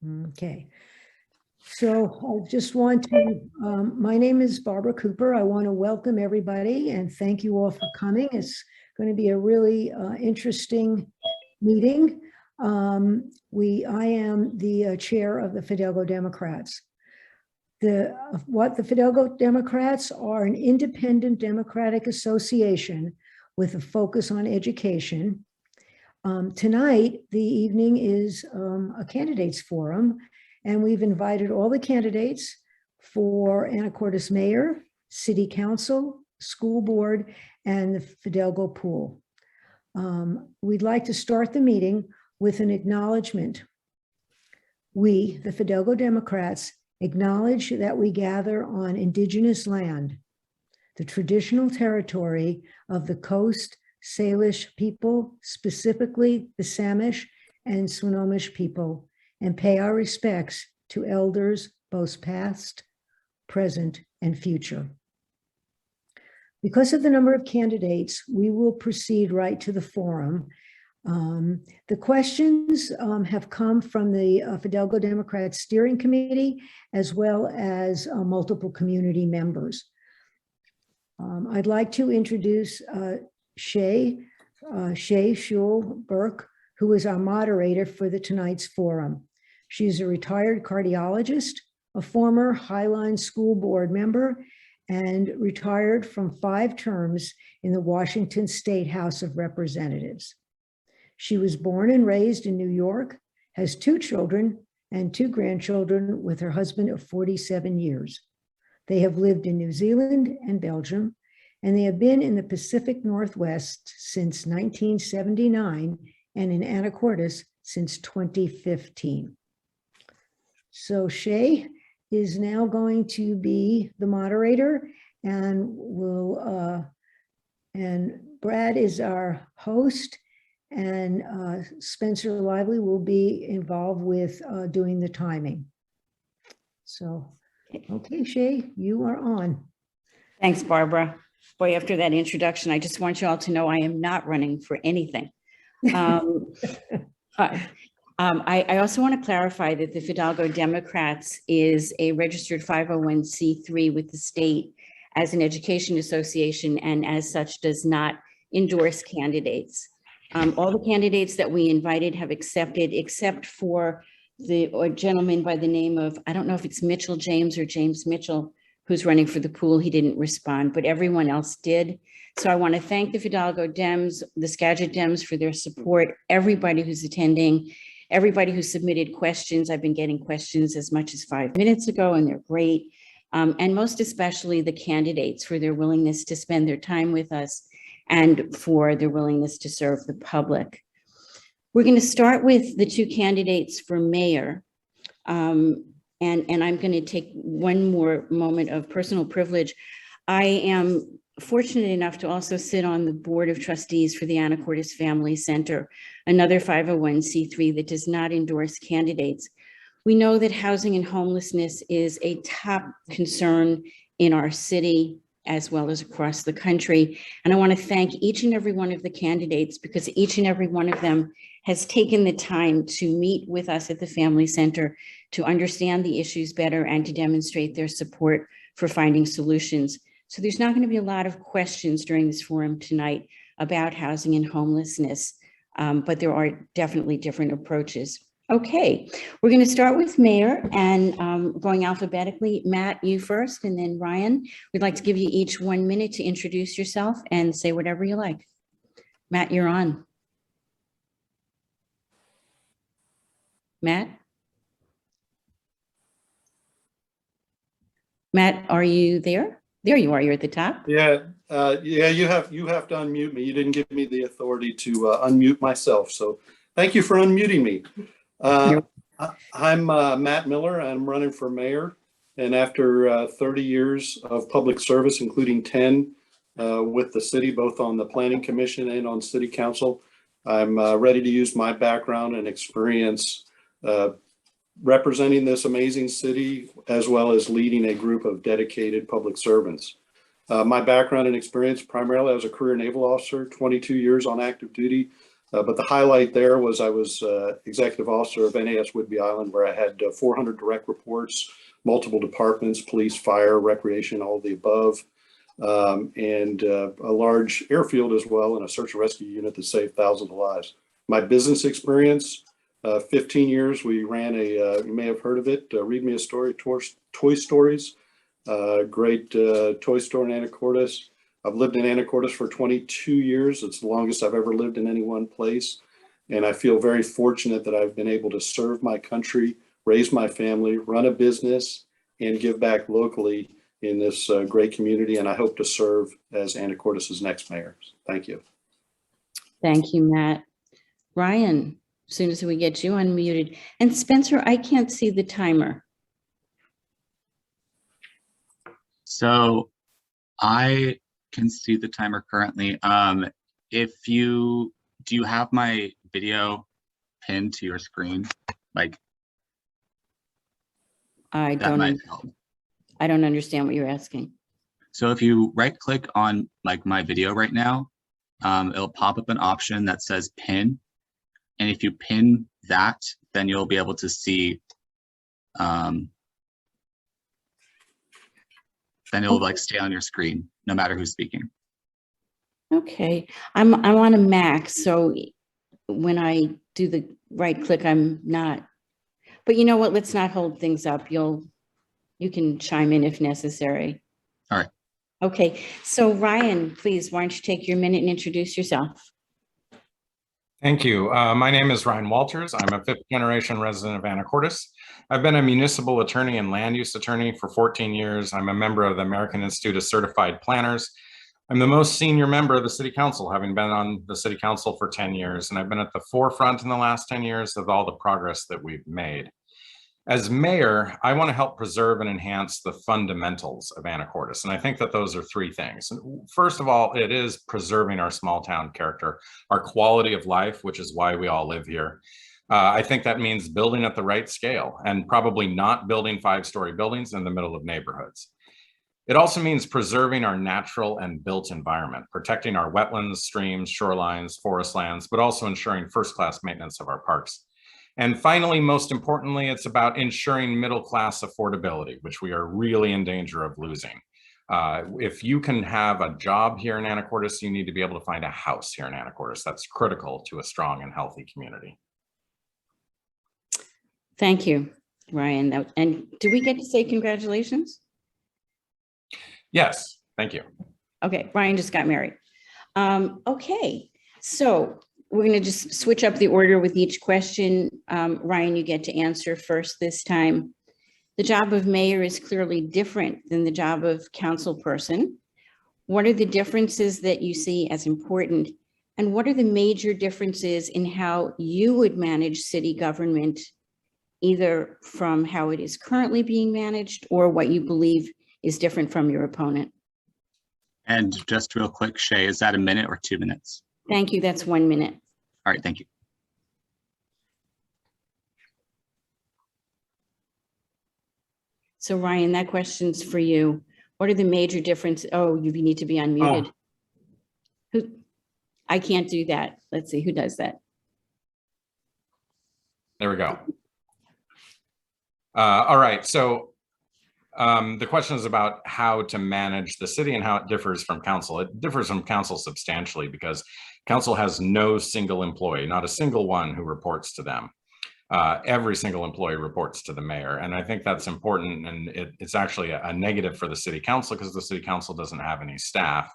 Okay. So I just want to, my name is Barbara Cooper. I want to welcome everybody and thank you all for coming. It's going to be a really interesting meeting. I am the chair of the Fidalgo Democrats. The Fidalgo Democrats are an independent democratic association with a focus on education. Tonight, the evening is a candidates forum, and we've invited all the candidates for Anacortes Mayor, City Council, School Board, and the Fidalgo Pool. We'd like to start the meeting with an acknowledgement. We, the Fidalgo Democrats, acknowledge that we gather on indigenous land, the traditional territory of the Coast Salish people, specifically the Samish and Swinomish people, and pay our respects to elders, both past, present, and future. Because of the number of candidates, we will proceed right to the forum. The questions have come from the Fidalgo Democrats Steering Committee, as well as multiple community members. I'd like to introduce Shay Schul-Burke, who is our moderator for tonight's forum. She's a retired cardiologist, a former Highline School Board member, and retired from 5 terms in the Washington State House of Representatives. She was born and raised in New York, has 2 children and 2 grandchildren with her husband of 47 years. They have lived in New Zealand and Belgium, and they have been in the Pacific Northwest since 1979 and in Anacortes since 2015. So Shay is now going to be the moderator, and and Brad is our host, and Spencer Lively will be involved with doing the timing. So, okay, Shay, you are on. Thanks, Barbara. Boy, after that introduction, I just want you all to know I am not running for anything. I also want to clarify that the Fidalgo Democrats is a registered 501c3 with the state as an education association, and as such does not endorse candidates. All the candidates that we invited have accepted, except for the gentleman by the name of, I don't know if it's Mitchell James or James Mitchell, who's running for the pool. He didn't respond, but everyone else did. So I want to thank the Fidalgo Dems, the Skagit Dems for their support, everybody who's attending, everybody who submitted questions. I've been getting questions as much as 5 minutes ago, and they're great. And most especially the candidates for their willingness to spend their time with us and for their willingness to serve the public. We're going to start with the 2 candidates for mayor. And I'm going to take one more moment of personal privilege. I am fortunate enough to also sit on the board of trustees for the Anacortes Family Center, another 501c3 that does not endorse candidates. We know that housing and homelessness is a top concern in our city as well as across the country. And I want to thank each and every one of the candidates, because each and every one of them has taken the time to meet with us at the Family Center to understand the issues better and to demonstrate their support for finding solutions. So there's not going to be a lot of questions during this forum tonight about housing and homelessness, but there are definitely different approaches. Okay, we're going to start with Mayor, and going alphabetically. Matt, you first, and then Ryan. We'd like to give you each 1 minute to introduce yourself and say whatever you like. Matt, you're on. Matt? Matt, are you there? There you are. You're at the top. Yeah, you have to unmute me. You didn't give me the authority to unmute myself, so thank you for unmuting me. I'm Matt Miller. I'm running for mayor, and after 30 years of public service, including 10 with the city, both on the planning commission and on city council, I'm ready to use my background and experience representing this amazing city, as well as leading a group of dedicated public servants. My background and experience, primarily I was a career naval officer, 22 years on active duty, But the highlight there was I was executive officer of NAS Whidbey Island, where I had 400 direct reports, multiple departments, police, fire, recreation, all of the above, and a large airfield as well, and a search and rescue unit that saved thousands of lives. My business experience, 15 years, we ran a, you may have heard of it, Read Me a Story, Toy Stories, great toy store in Anacortes. I've lived in Anacortes for 22 years. It's the longest I've ever lived in any one place. And I feel very fortunate that I've been able to serve my country, raise my family, run a business, and give back locally in this great community. And I hope to serve as Anacortes' next mayor. Thank you. Thank you, Matt. Ryan, as soon as we get you unmuted. And Spencer, I can't see the timer. So I can see the timer currently. Do you have my video pinned to your screen? Like, I that might help. I don't understand what you're asking. So if you right click on like my video right now, it'll pop up an option that says pin. And if you pin that, then you'll be able to see, then it'll like stay on your screen, no matter who's speaking. Okay, I'm on a Mac, so when I do the right click, I'm not. But you know what? Let's not hold things up. You can chime in if necessary. All right. Okay, so Ryan, please, why don't you take your minute and introduce yourself? Thank you. My name is Ryan Walters. I'm a fifth-generation resident of Anacortes. I've been a municipal attorney and land use attorney for 14 years. I'm a member of the American Institute of Certified Planners. I'm the most senior member of the City Council, having been on the City Council for 10 years, and I've been at the forefront in the last 10 years of all the progress that we've made. As mayor, I want to help preserve and enhance the fundamentals of Anacortes, and I think that those are three things. First of all, it is preserving our small town character, our quality of life, which is why we all live here. I think that means building at the right scale and probably not building 5-story buildings in the middle of neighborhoods. It also means preserving our natural and built environment, protecting our wetlands, streams, shorelines, forest lands, but also ensuring first-class maintenance of our parks. And finally, most importantly, it's about ensuring middle-class affordability, which we are really in danger of losing. If you can have a job here in Anacortes, you need to be able to find a house here in Anacortes. That's critical to a strong and healthy community. Thank you, Ryan. And do we get to say congratulations? Yes, thank you. Okay, Ryan just got married. Okay, so we're going to just switch up the order with each question. Ryan, you get to answer first this time. The job of mayor is clearly different than the job of council person. What are the differences that you see as important? And what are the major differences in how you would manage city government, either from how it is currently being managed or what you believe is different from your opponent? And just real quick, Shay, is that a minute or 2 minutes? Thank you. That's 1 minute. All right, thank you. So Ryan, that question's for you. What are the major differences? Oh, you need to be unmuted. Who? I can't do that. Let's see, who does that? There we go. All right, so the question is about how to manage the city and how it differs from council. It differs from council substantially because council has no single employee, not a single one who reports to them. Every single employee reports to the mayor. And I think that's important. And it's actually a negative for the city council because the city council doesn't have any staff.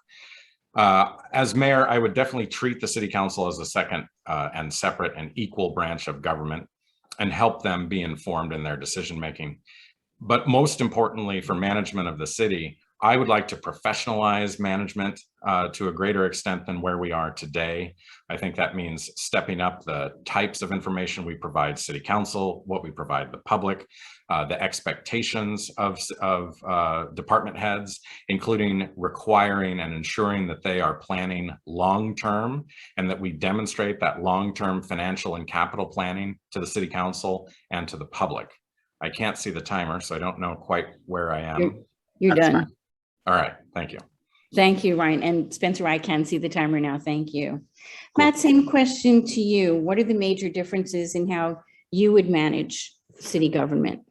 As mayor, I would definitely treat the city council as a second and separate and equal branch of government and help them be informed in their decision-making. But most importantly, for management of the city, I would like to professionalize management to a greater extent than where we are today. I think that means stepping up the types of information we provide city council, what we provide the public, the expectations of department heads, including requiring and ensuring that they are planning long-term and that we demonstrate that long-term financial and capital planning to the city council and to the public. I can't see the timer, so I don't know quite where I am. You're done. Fine. All right, thank you. Thank you, Ryan. And Spencer, I can see the timer now. Thank you. Cool. Matt, same question to you. What are the major differences in how you would manage city government?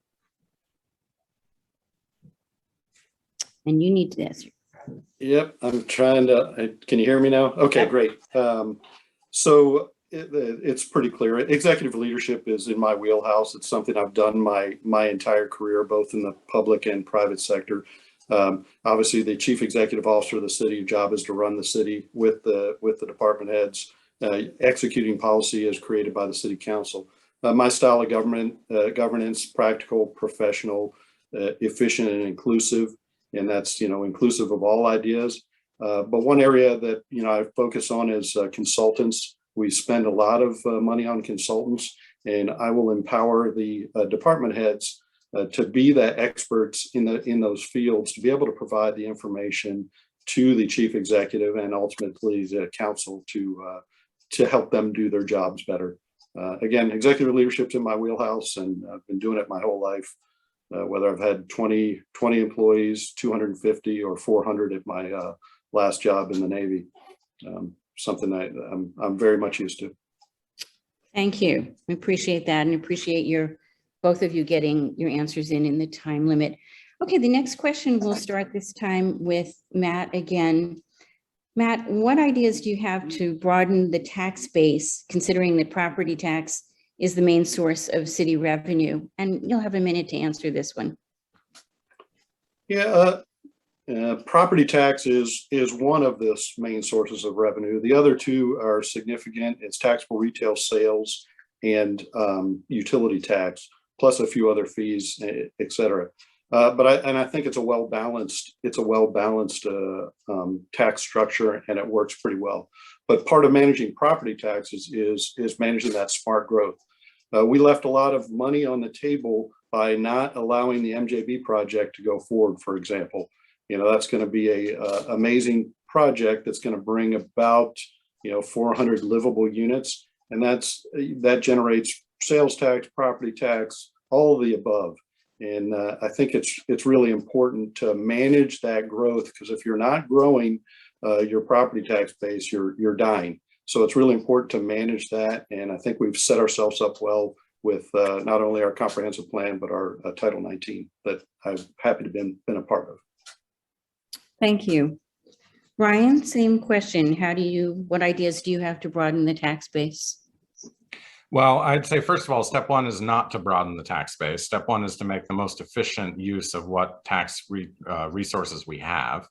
And you need to answer. Yep, I'm trying to, can you hear me now? Okay, Yep. great. So it's pretty clear. Executive leadership is in my wheelhouse. It's something I've done my entire career, both in the public and private sector. Obviously, the chief executive officer of the city job is to run the city with the department heads. Executing policy is created by the city council. My style of governance, practical, professional, efficient, and inclusive. And that's, inclusive of all ideas. But one area that, I focus on is consultants. We spend a lot of money on consultants, and I will empower the department heads to be the experts in those fields, to be able to provide the information to the chief executive and ultimately the council to help them do their jobs better. Again, executive leadership's in my wheelhouse, and I've been doing it my whole life. Whether I've had 20 employees, 250 or 400 at my last job in the Navy, something I'm very much used to. Thank you. We appreciate that and appreciate both of you getting your answers in the time limit. Okay, the next question we'll start this time with Matt again. Matt, what ideas do you have to broaden the tax base, considering that property tax is the main source of city revenue? And you'll have a minute to answer this one. Yeah, property tax is one of the main sources of revenue. The other two are significant. It's taxable retail sales and utility tax, plus a few other fees, et cetera. But I think it's a well-balanced tax structure, and it works pretty well. But part of managing property taxes is managing that smart growth. We left a lot of money on the table by not allowing the MJB project to go forward, for example. That's going to be a amazing project that's going to bring about 400 livable units, and that generates sales tax, property tax, all of the above. And I think it's really important to manage that growth, because if you're not growing your property tax base, you're dying. So it's really important to manage that. And I think we've set ourselves up well with not only our comprehensive plan, but our Title 19 that I'm happy to been a part of. Thank you. Ryan, same question. What ideas do you have to broaden the tax base? Well, I'd say, first of all, step one is not to broaden the tax base. Step one is to make the most efficient use of what tax resources we have.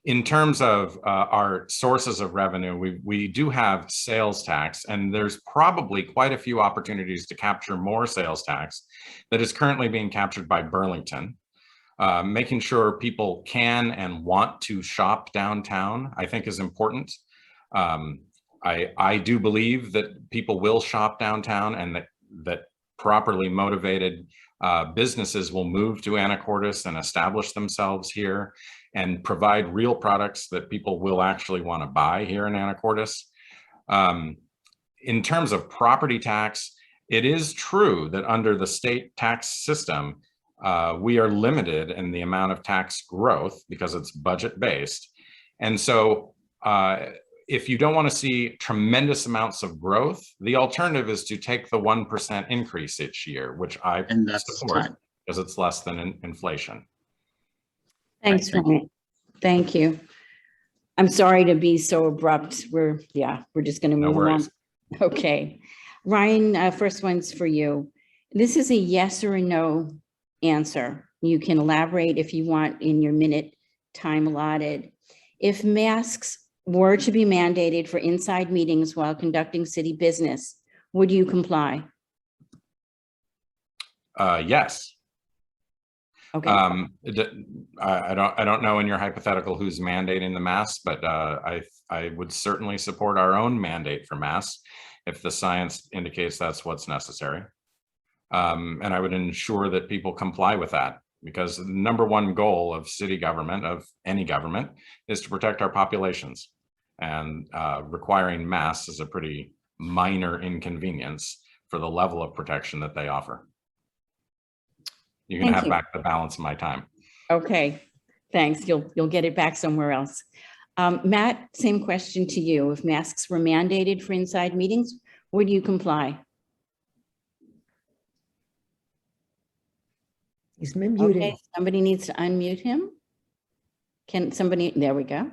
In terms of our sources of revenue, we do have sales tax, and there's probably quite a few opportunities to capture more sales tax that is currently being captured by Burlington. Making sure people can and want to shop downtown, I think, is important. I do believe that people will shop downtown, and that properly motivated businesses will move to Anacortes and establish themselves here and provide real products that people will actually want to buy here in Anacortes. In terms of property tax, it is true that under the state tax system, we are limited in the amount of tax growth because it's budget based. And so if you don't want to see tremendous amounts of growth, the alternative is to take the 1% increase each year, which I support because it's less than inflation. Thanks, Ryan. Thank you. I'm sorry to be so abrupt. We're just going to move on. Okay. Ryan, first one's for you. This is a yes or a no answer. You can elaborate if you want in your minute time allotted. If masks were to be mandated for inside meetings while conducting city business, would you comply? Yes. Okay. I don't know in your hypothetical who's mandating the masks, but I would certainly support our own mandate for masks if the science indicates that's what's necessary. And I would ensure that people comply with that, because the number one goal of city government, of any government, is to protect our populations. And requiring masks is a pretty minor inconvenience for the level of protection that they offer. You can have back the balance of my time. Okay. Thanks. You'll get it back somewhere else. Matt, same question to you. If masks were mandated for inside meetings, would you comply? He's muted. Okay, somebody needs to unmute him. Can somebody, there we go.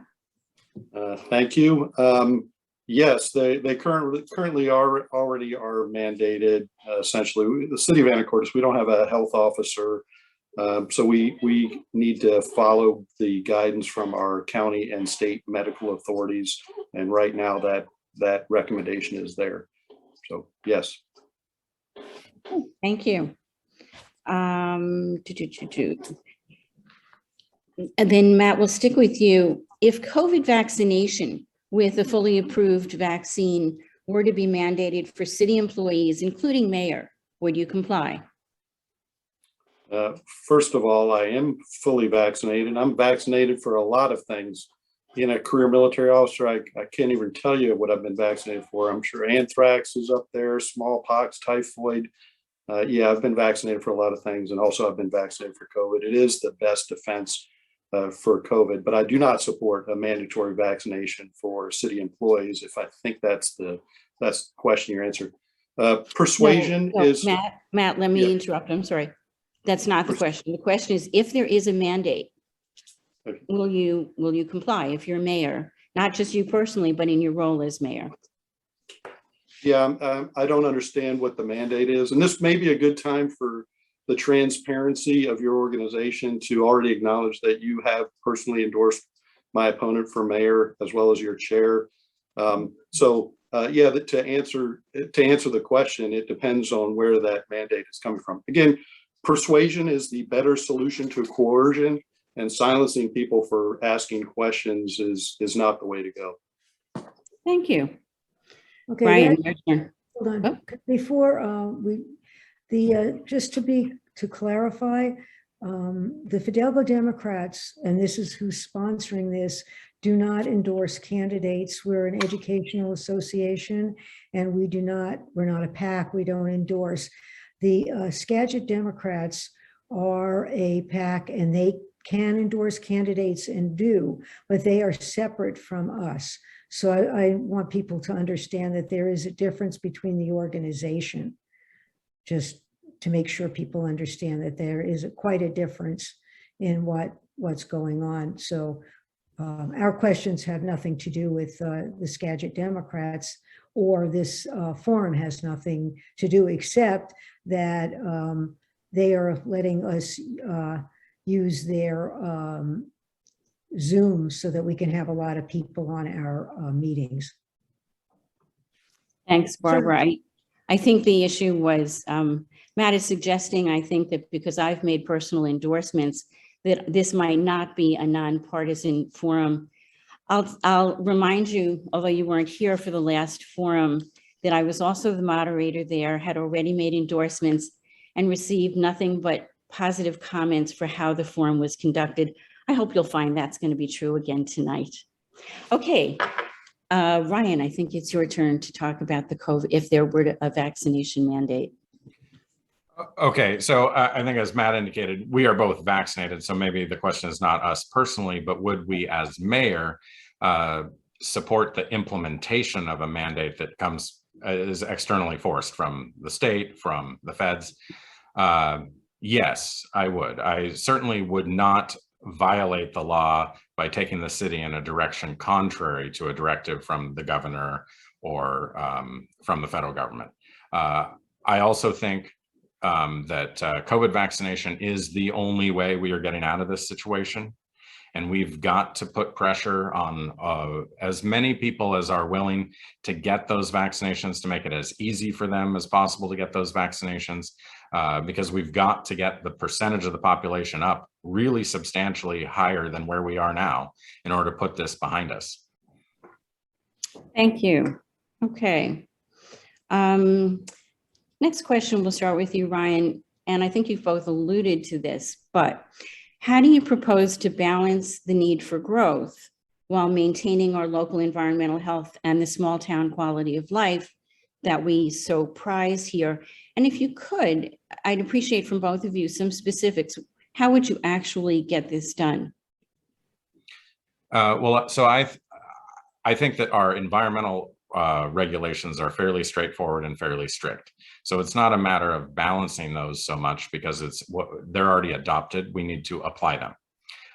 Thank you. Yes, they currently already are mandated. Essentially, the city of Anacortes, we don't have a health officer. So we need to follow the guidance from our county and state medical authorities. And right now that recommendation is there. So yes. Thank you. And then Matt, we'll stick with you. If COVID vaccination with a fully approved vaccine were to be mandated for city employees, including mayor, would you comply? First of all, I am fully vaccinated. I'm vaccinated for a lot of things. Being a career military officer, I can't even tell you what I've been vaccinated for. I'm sure anthrax is up there, smallpox, typhoid. Yeah, I've been vaccinated for a lot of things, and also I've been vaccinated for COVID. It is the best defense for COVID, but I do not support a mandatory vaccination for city employees. If I think that's the question you're answering. Persuasion is Matt, let me interrupt. I'm sorry. That's not the question. The question is, if there is a mandate, okay, will you comply if you're mayor, not just you personally, but in your role as mayor? Yeah, I don't understand what the mandate is. And this may be a good time for the transparency of your organization to already acknowledge that you have personally endorsed my opponent for mayor as well as your chair. Yeah, to answer the question, it depends on where that mandate is coming from. Again, persuasion is the better solution to coercion, and silencing people for asking questions is not the way to go. Thank you. Okay, Ryan, your turn. hold on. Oh. Before just to clarify, the Fidalgo Democrats, and this is who's sponsoring this, do not endorse candidates. We're an educational association, and we're not a PAC. We don't endorse. The Skagit Democrats are a PAC, and they can endorse candidates and do, but they are separate from us. So I want people to understand that there is a difference between the organization, just to make sure people understand that there is quite a difference in what's going on. So our questions have nothing to do with the Skagit Democrats, or this forum has nothing to do, except that they are letting us use their Zoom so that we can have a lot of people on our meetings. Thanks, Barbara. I think the issue was, Matt is suggesting, I think that because I've made personal endorsements, that this might not be a nonpartisan forum. I'll remind you, although you weren't here for the last forum, that I was also the moderator there, had already made endorsements and received nothing but positive comments for how the forum was conducted. I hope you'll find that's going to be true again tonight. Okay, Ryan, I think it's your turn to talk about the COVID, if there were a vaccination mandate. Okay, so I think as Matt indicated, we are both vaccinated. So maybe the question is not us personally, but would we as mayor support the implementation of a mandate that is externally forced from the state, from the feds? Yes, I would. I certainly would not violate the law by taking the city in a direction contrary to a directive from the governor or from the federal government. I also think that COVID vaccination is the only way we are getting out of this situation. And we've got to put pressure on as many people as are willing to get those vaccinations, to make it as easy for them as possible to get those vaccinations, because we've got to get the percentage of the population up really substantially higher than where we are now in order to put this behind us. Thank you. Okay. Next question, we'll start with you, Ryan. And I think you've both alluded to this, but how do you propose to balance the need for growth while maintaining our local environmental health and the small town quality of life that we so prize here? And if you could, I'd appreciate from both of you some specifics. How would you actually get this done? Well, so I think that our environmental regulations are fairly straightforward and fairly strict. So it's not a matter of balancing those so much because they're already adopted. We need to apply them.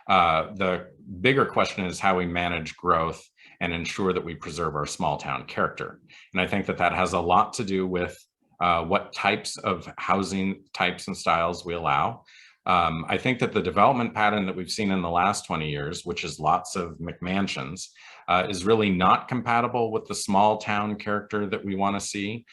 The bigger question is how we manage growth and ensure that we preserve our small town character. And I think that that has a lot to do with what types of housing types and styles we allow. I think that the development pattern that we've seen in the last 20 years, which is lots of McMansions, is really not compatible with the small town character that we want to see.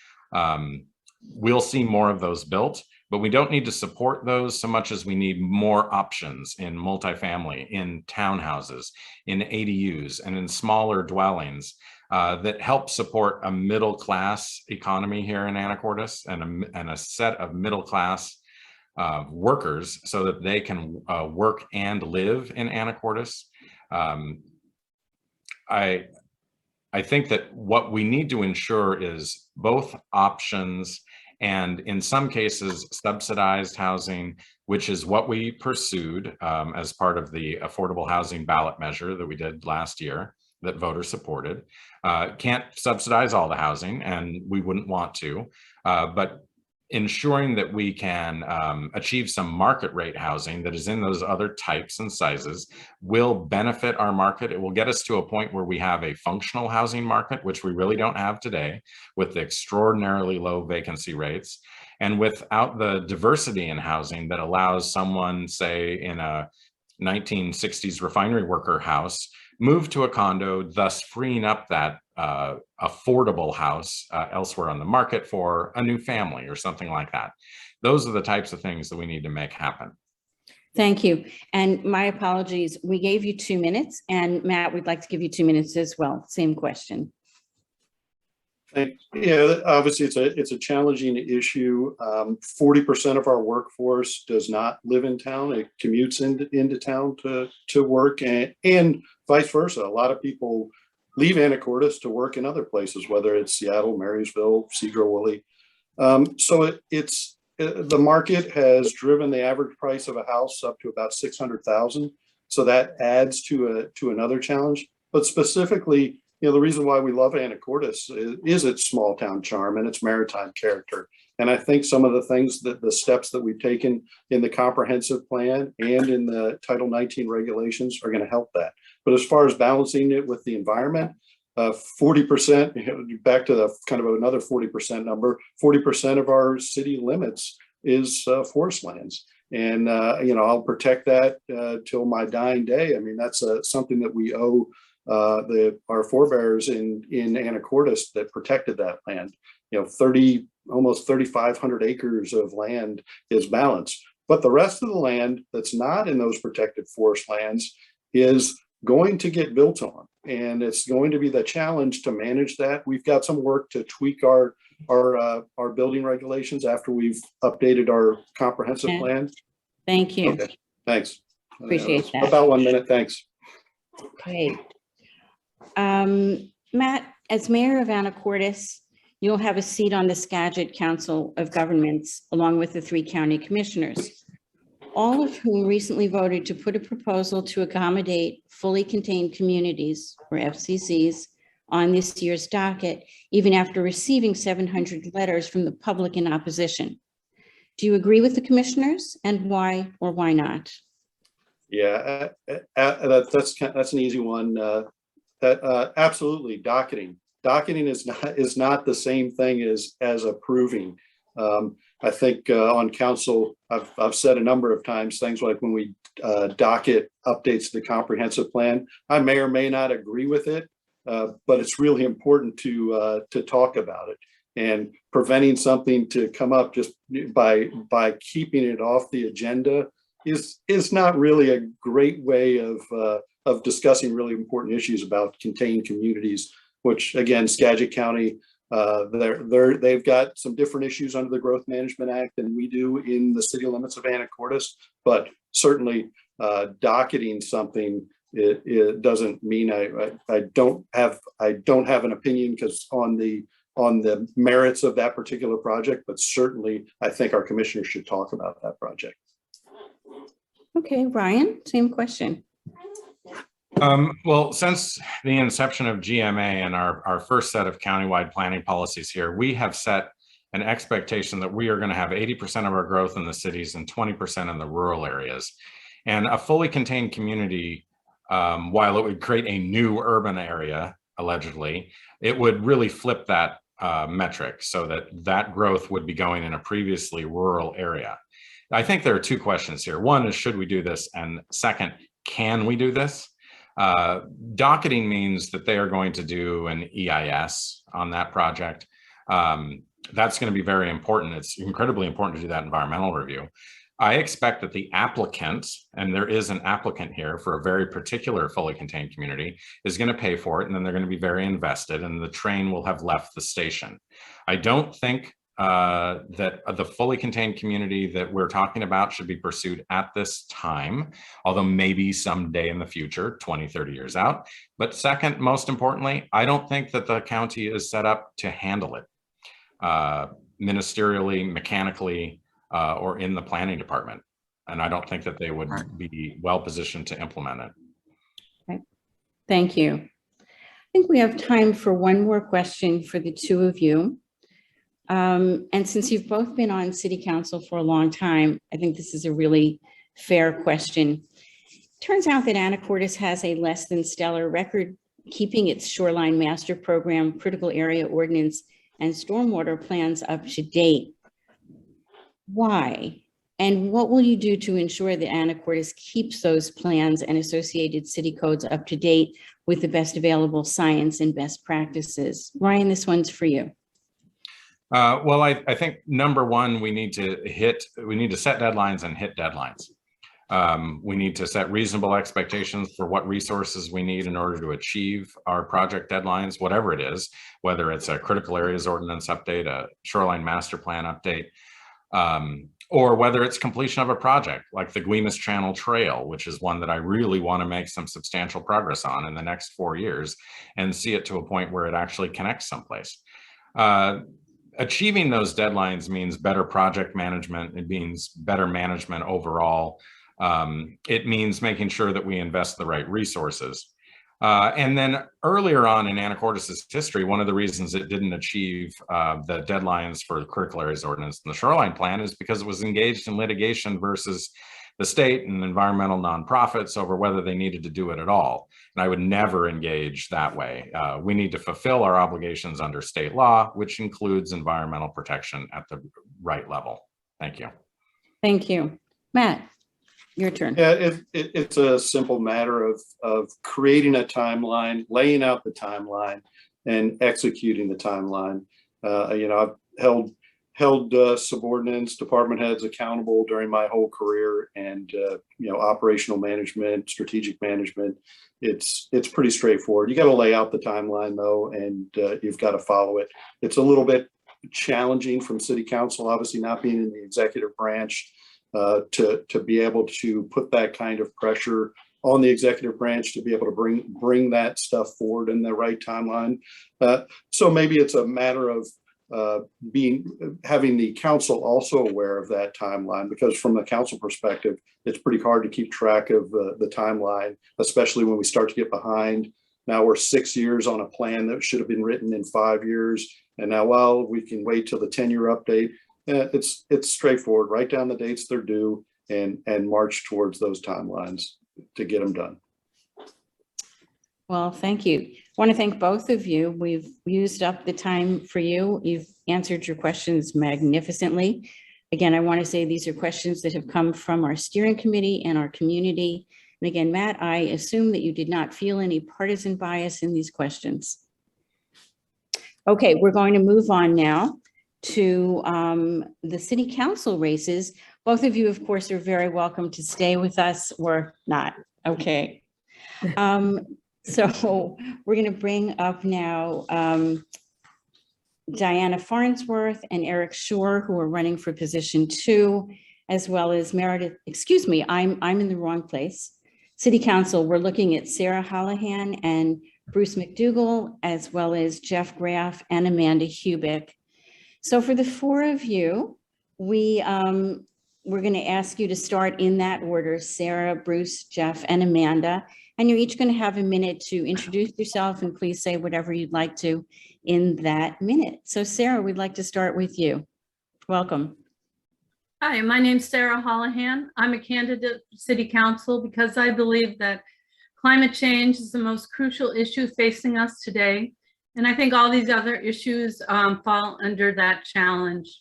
We'll see more of those built, but we don't need to support those so much as we need more options in multifamily, in townhouses, in ADUs, and in smaller dwellings that help support a middle class economy here in Anacortes and a set of middle class workers so that they can work and live in Anacortes. I think that what we need to ensure is both options and in some cases subsidized housing, which is what we pursued as part of the affordable housing ballot measure that we did last year that voters supported. Can't subsidize all the housing and we wouldn't want to, but ensuring that we can achieve some market rate housing that is in those other types and sizes will benefit our market. It will get us to a point where we have a functional housing market, which we really don't have today, with extraordinarily low vacancy rates and without the diversity in housing that allows someone, say, in a 1960s refinery worker house, move to a condo, thus freeing up that affordable house elsewhere on the market for a new family or something like that. Those are the types of things that we need to make happen. Thank you. And my apologies, we gave you 2 minutes, and Matt, we'd like to give you 2 minutes as well. Same question. Yeah, obviously it's a challenging issue. 40% of our workforce does not live in town. It commutes into town to work and vice versa. A lot of people leave Anacortes to work in other places, whether it's Seattle, Marysville, Sedro-Woolley. So the market has driven the average price of a house up to about $600,000. So that adds to another challenge. But specifically, the reason why we love Anacortes is its small town charm and its maritime character. And I think some of the things the steps that we've taken in the comprehensive plan and in the Title 19 regulations are going to help that. But as far as balancing it with the environment, 40%, back to the kind of another 40% number, 40% of our city limits is forest lands. And, I'll protect that till my dying day. I mean, that's something that we owe our forebears in Anacortes that protected that land. Almost 3,500 acres of land is balanced, but the rest of the land that's not in those protected forest lands is going to get built on, and it's going to be the challenge to manage that. We've got some work to tweak our building regulations after we've updated our comprehensive plan. Thank you. Okay, thanks. Appreciate that. About 1 minute. Thanks. Great. Matt, as mayor of Anacortes, you'll have a seat on the Skagit Council of Governments, along with the 3 county commissioners, all of whom recently voted to put a proposal to accommodate fully contained communities, or FCCs, on this year's docket, even after receiving 700 letters from the public in opposition. Do you agree with the commissioners, and why or why not? Yeah, that's an easy one. Absolutely, docketing. Docketing is not the same thing as approving. I think on council, I've said a number of times things like when we docket updates to the comprehensive plan, I may or may not agree with it, but it's really important to talk about it. And preventing something to come up just by keeping it off the agenda is not really a great way of discussing really important issues about contained communities, which again, Skagit County, they've got some different issues under the Growth Management Act than we do in the city limits of Anacortes, but certainly docketing something, it doesn't mean I don't have an opinion because on the merits of that particular project, but certainly I think our commissioners should talk about that project. Okay, Ryan, same question. Well, since the inception of GMA and our first set of countywide planning policies here, we have set an expectation that we are going to have 80% of our growth in the cities and 20% in the rural areas. And a fully contained community, while it would create a new urban area, allegedly, it would really flip that metric so that growth would be going in a previously rural area. I think there are two questions here. One is, should we do this? And second, can we do this? Docketing means that they are going to do an EIS on that project. That's going to be very important. It's incredibly important to do that environmental review. I expect that the applicant, and there is an applicant here for a very particular fully contained community, is going to pay for it, and then they're going to be very invested, and the train will have left the station. I don't think that the fully contained community that we're talking about should be pursued at this time, although maybe someday in the future, 20, 30 years out. But second, most importantly, I don't think that the county is set up to handle it ministerially, mechanically, or in the planning department. And I don't think that they would be well positioned to implement it. Okay. Thank you. I think we have time for one more question for the two of you. And since you've both been on city council for a long time, I think this is a really fair question. Turns out that Anacortes has a less than stellar record keeping its shoreline master program, critical area ordinance, and stormwater plans up to date. Why? And what will you do to ensure that Anacortes keeps those plans and associated city codes up to date with the best available science and best practices? Ryan, this one's for you. Well, I think number one, we need to set deadlines and hit deadlines. We need to set reasonable expectations for what resources we need in order to achieve our project deadlines, whatever it is, whether it's a critical areas ordinance update, a shoreline master plan update, or whether it's completion of a project like the Guimas Channel Trail, which is one that I really want to make some substantial progress on in the next 4 years and see it to a point where it actually connects someplace. Achieving those deadlines means better project management. It means better management overall. It means making sure that we invest the right resources. And then earlier on in Anacortes' history, one of the reasons it didn't achieve the deadlines for the critical areas ordinance and the shoreline plan is because it was engaged in litigation versus the state and environmental nonprofits over whether they needed to do it at all. And I would never engage that way. We need to fulfill our obligations under state law, which includes environmental protection at the right level. Thank you. Thank you. Matt, your turn. Yeah, it's a simple matter of creating a timeline, laying out the timeline, and executing the timeline. I've held subordinates, department heads accountable during my whole career, and operational management, strategic management. It's pretty straightforward. You got to lay out the timeline though, and you've got to follow it. It's a little bit challenging from city council, obviously not being in the executive branch, to be able to put that kind of pressure on the executive branch to be able to bring that stuff forward in the right timeline. So maybe it's a matter of having the council also aware of that timeline, because from the council perspective, it's pretty hard to keep track of the timeline, especially when we start to get behind. Now we're 6 years on a plan that should have been written in 5 years, and now, well, we can wait till the 10-year update. It's straightforward. Write down the dates they're due and march towards those timelines to get them done. Well, thank you. I want to thank both of you. We've used up the time for you. You've answered your questions magnificently. Again, I want to say these are questions that have come from our steering committee and our community. And again, Matt, I assume that you did not feel any partisan bias in these questions. Okay, we're going to move on now to the city council races. Both of you, of course, are very welcome to stay with us or not. Okay. So we're going to bring up now Diana Farnsworth and Eric Shore, who are running for position 2, as well as Meredith. Excuse me, I'm in the wrong place. City Council, we're looking at Sarah Holohan and Bruce McDougall, as well as Jeff Graf and Amanda Hubick. So for the 4 of you, we're going to ask you to start in that order: Sarah, Bruce, Jeff, and Amanda. And you're each going to have a minute to introduce yourself, and please say whatever you'd like to in that minute. So Sarah, we'd like to start with you. Welcome. Hi, my name's Sarah Holohan. I'm a candidate for City Council because I believe that climate change is the most crucial issue facing us today. And I think all these other issues fall under that challenge.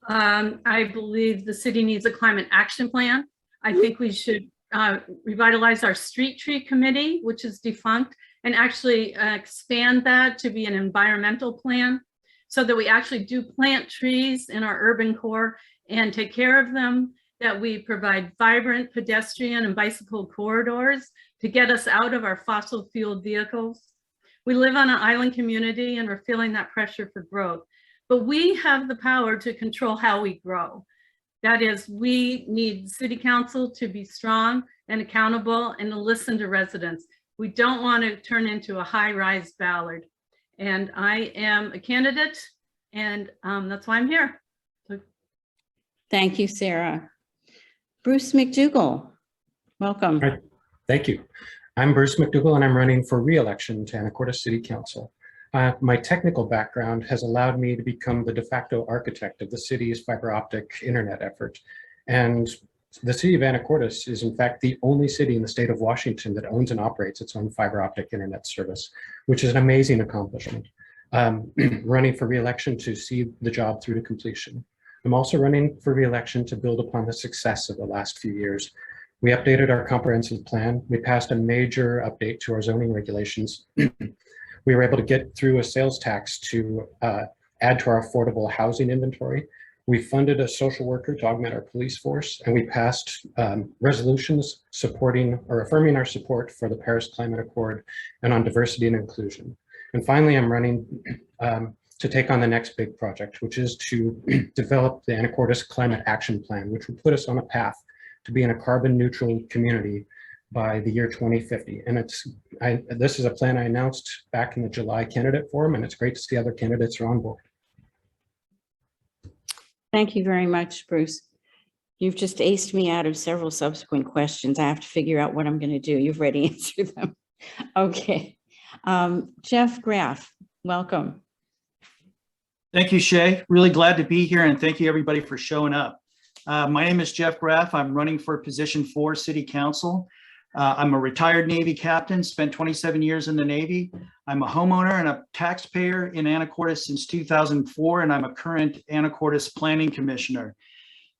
I believe the city needs a climate action plan. I think we should revitalize our street tree committee, which is defunct, and actually expand that to be an environmental plan so that we actually do plant trees in our urban core and take care of them, that we provide vibrant pedestrian and bicycle corridors to get us out of our fossil fueled vehicles. We live on an island community and we're feeling that pressure for growth, but we have the power to control how we grow. That is, we need City Council to be strong and accountable and to listen to residents. We don't want to turn into a high-rise Ballard. And I am a candidate, and that's why I'm here. Thank you, Sarah. Bruce McDougall, welcome. All right. Thank you. I'm Bruce McDougall, and I'm running for re-election to Anacortes City Council. My technical background has allowed me to become the de facto architect of the city's fiber optic internet effort. And the city of Anacortes is in fact the only city in the state of Washington that owns and operates its own fiber optic internet service, which is an amazing accomplishment. Running for re-election to see the job through to completion. I'm also running for re-election to build upon the success of the last few years. We updated our comprehensive plan. We passed a major update to our zoning regulations. We were able to get through a sales tax to add to our affordable housing inventory. We funded a social worker to augment our police force, and we passed resolutions supporting or affirming our support for the Paris Climate Accord and on diversity and inclusion. And finally, I'm running to take on the next big project, which is to develop the Anacortes Climate Action Plan, which will put us on a path to being a carbon neutral community by the year 2050. And this is a plan I announced back in the July candidate forum, and it's great to see other candidates are on board. Thank you very much, Bruce. You've just aced me out of several subsequent questions. I have to figure out what I'm going to do. You've already answered them. Okay. Jeff Graf, welcome. Thank you, Shay. Really glad to be here, and thank you everybody for showing up. My name is Jeff Graf. I'm running for position 4 City Council. I'm a retired Navy captain, spent 27 years in the Navy. I'm a homeowner and a taxpayer in Anacortes since 2004, and I'm a current Anacortes Planning Commissioner.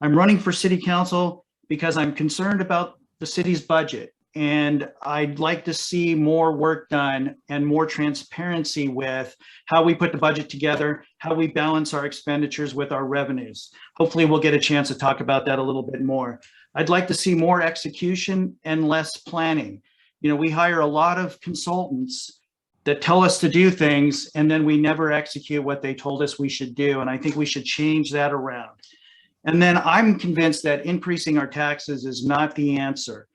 I'm running for City Council because I'm concerned about the city's budget, and I'd like to see more work done and more transparency with how we put the budget together, how we balance our expenditures with our revenues. Hopefully we'll get a chance to talk about that a little bit more. I'd like to see more execution and less planning. You know, we hire a lot of consultants that tell us to do things, and then we never execute what they told us we should do. And I think we should change that around. And then I'm convinced that increasing our taxes is not the answer.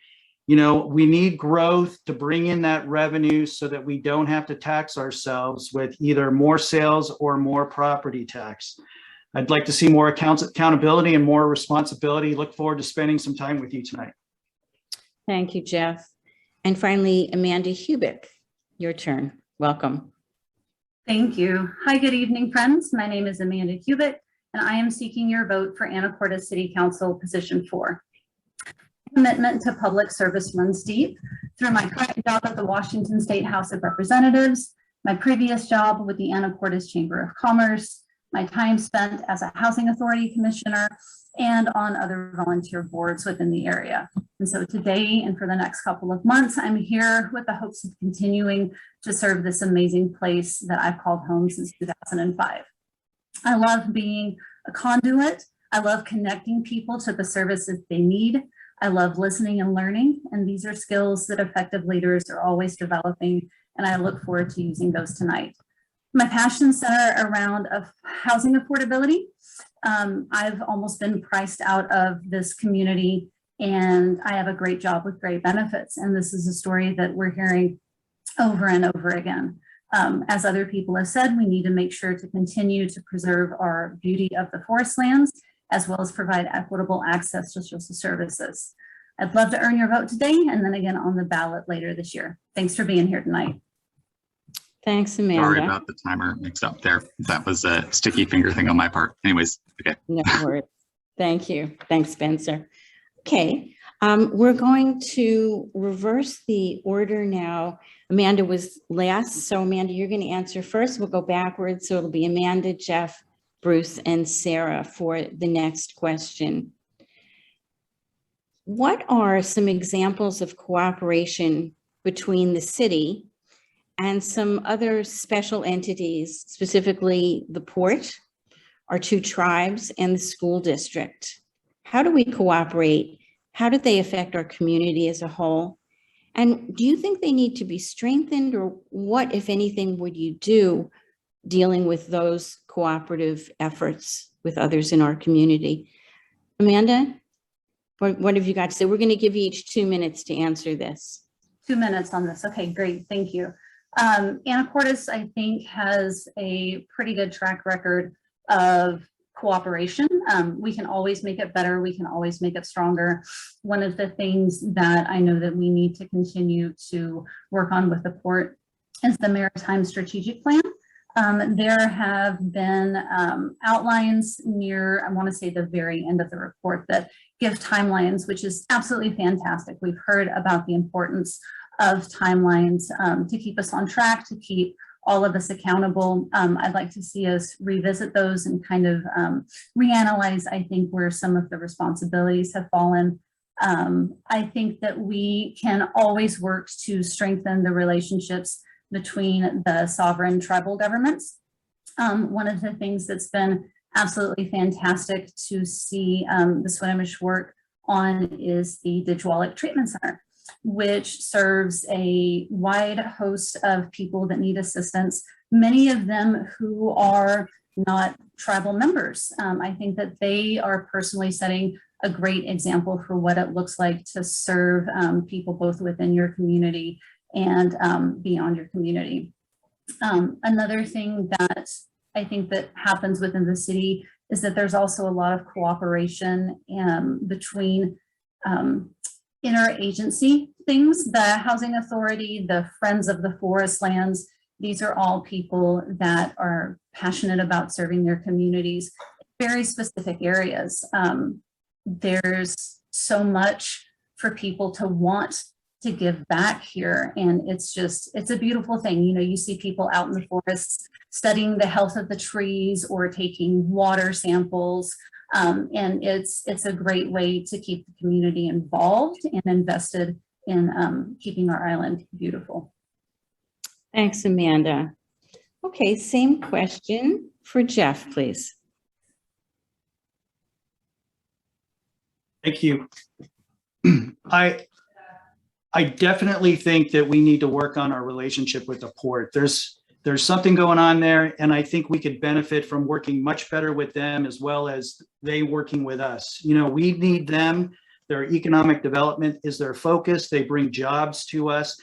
You know, we need growth to bring in that revenue so that we don't have to tax ourselves with either more sales or more property tax. I'd like to see more accountability and more responsibility. Look forward to spending some time with you tonight. Thank you, Jeff. And finally, Amanda Hubick, your turn. Welcome. Thank you. Hi, good evening, friends. My name is Amanda Hubick, and I am seeking your vote for Anacortes City Council Position 4. Commitment to public service runs deep through my current job at the Washington State House of Representatives, my previous job with the Anacortes Chamber of Commerce, my time spent as a housing authority commissioner, and on other volunteer boards within the area. And so today and for the next couple of months, I'm here with the hopes of continuing to serve this amazing place that I've called home since 2005. I love being a conduit. I love connecting people to the services they need. I love listening and learning, and these are skills that effective leaders are always developing, and I look forward to using those tonight. My passions center around housing affordability. I've almost been priced out of this community, and I have a great job with great benefits, and this is a story that we're hearing over and over again. As other people have said, we need to make sure to continue to preserve our beauty of the forest lands, as well as provide equitable access to social services. I'd love to earn your vote today and then again on the ballot later this year. Thanks for being here tonight. Thanks, Sorry Amanda. about the timer mixed up there. That was a sticky finger thing on my part. Anyways, okay. No worries. Thank you. Thanks, Spencer. Okay, we're going to reverse the order now. Amanda was last, so Amanda, you're going to answer first. We'll go backwards, so it'll be Amanda, Jeff, Bruce, and Sarah for the next question. What are some examples of cooperation between the city and some other special entities, specifically the port, our two tribes, and the school district? How do we cooperate? How do they affect our community as a whole? And do you think they need to be strengthened, or what, if anything, would you do dealing with those cooperative efforts with others in our community? Amanda, what have you got to say? We're going to give you each 2 minutes to answer this. 2 minutes on this. Okay, great. Thank you. Anacortes, I think, has a pretty good track record of cooperation. We can always make it better. We can always make it stronger. One of the things that I know that we need to continue to work on with the port is the Maritime Strategic Plan. There have been outlines near, I want to say, the very end of the report that give timelines, which is absolutely fantastic. We've heard about the importance of timelines to keep us on track, to keep all of us accountable. I'd like to see us revisit those and kind of reanalyze, I think, where some of the responsibilities have fallen. I think that we can always work to strengthen the relationships between the sovereign tribal governments. One of the things that's been absolutely fantastic to see the Swinomish work on is the Dijwalik Treatment Center, which serves a wide host of people that need assistance, many of them who are not tribal members. I think that they are personally setting a great example for what it looks like to serve people both within your community and beyond your community. Another thing that I think that happens within the city is that there's also a lot of cooperation between interagency things, the Housing Authority, the Friends of the Forest Lands. These are all people that are passionate about serving their communities in very specific areas. There's so much for people to want to give back here. And it's a beautiful thing. You know, you see people out in the forests studying the health of the trees or taking water samples. And it's a great way to keep the community involved and invested in keeping our island beautiful. Thanks, Amanda. Okay, same question for Jeff, please. Thank you. I definitely think that we need to work on our relationship with the port. There's something going on there, and I think we could benefit from working much better with them as well as they working with us. You know, we need them. Their economic development is their focus. They bring jobs to us.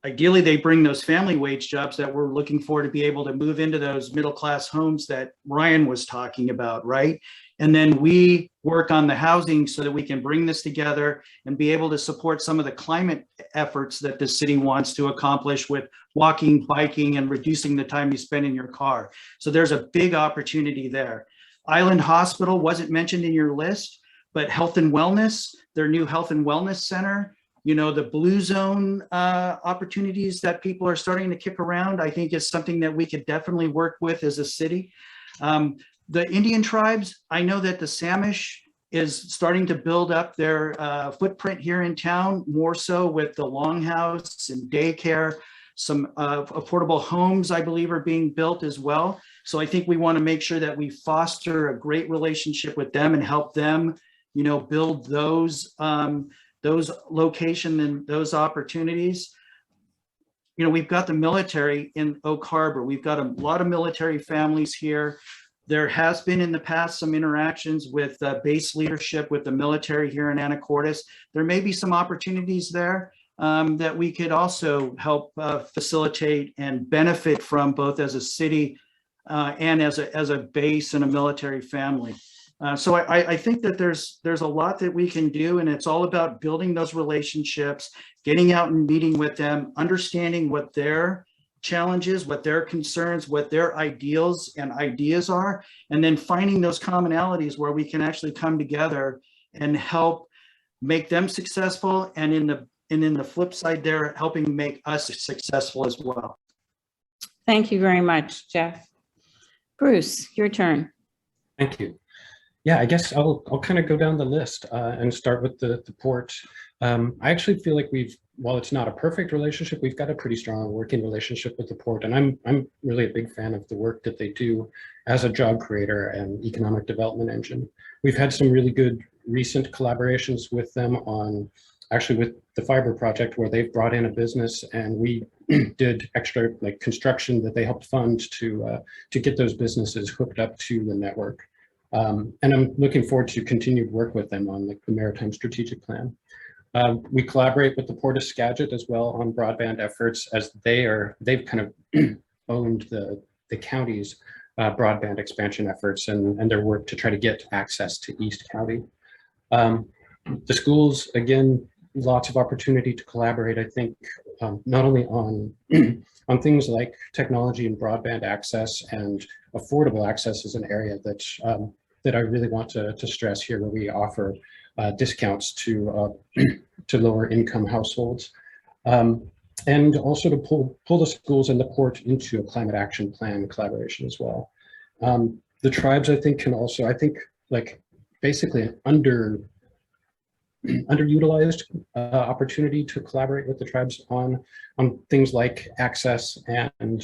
Ideally, they bring those family wage jobs that we're looking for to be able to move into those middle-class homes that Ryan was talking about, right? And then we work on the housing so that we can bring this together and be able to support some of the climate efforts that the city wants to accomplish with walking, biking, and reducing the time you spend in your car. So there's a big opportunity there. Island Hospital wasn't mentioned in your list, but health and wellness, their new health and wellness center, you know, the blue zone opportunities that people are starting to kick around, I think is something that we could definitely work with as a city. The Indian tribes, I know that the Samish is starting to build up their footprint here in town, more so with the longhouse and daycare. Some affordable homes, I believe, are being built as well. So I think we want to make sure that we foster a great relationship with them and help them, you know, build those locations and those opportunities. You know, we've got the military in Oak Harbor. We've got a lot of military families here. There has been in the past some interactions with base leadership with the military here in Anacortes. There may be some opportunities there that we could also help facilitate and benefit from, both as a city and as a base and a military family. So I think that there's a lot that we can do, and it's all about building those relationships, getting out and meeting with them, understanding what their challenges, what their concerns, what their ideals and ideas are, and then finding those commonalities where we can actually come together and help make them successful, and in the flip side, they're helping make us successful as well. Thank you very much, Jeff. Bruce, your turn. Thank you. Yeah, I guess I'll kind of go down the list and start with the port. I actually feel like while it's not a perfect relationship, we've got a pretty strong working relationship with the port, and I'm really a big fan of the work that they do as a job creator and economic development engine. We've had some really good recent collaborations with them on, actually with the fiber project, where they've brought in a business and we did extra like construction that they helped fund to get those businesses hooked up to the network. And I'm looking forward to continued work with them on the Maritime Strategic Plan. We collaborate with the Port of Skagit as well on broadband efforts, as they've kind of owned the county's broadband expansion efforts and their work to try to get access to East County. The schools, again, lots of opportunity to collaborate, I think, not only on things like technology and broadband access, and affordable access is an area that I really want to stress here, where we offer discounts to lower income households, and also to pull the schools and the port into a climate action plan collaboration as well. The tribes, I think, can also, like basically an underutilized opportunity to collaborate with the tribes on things like access and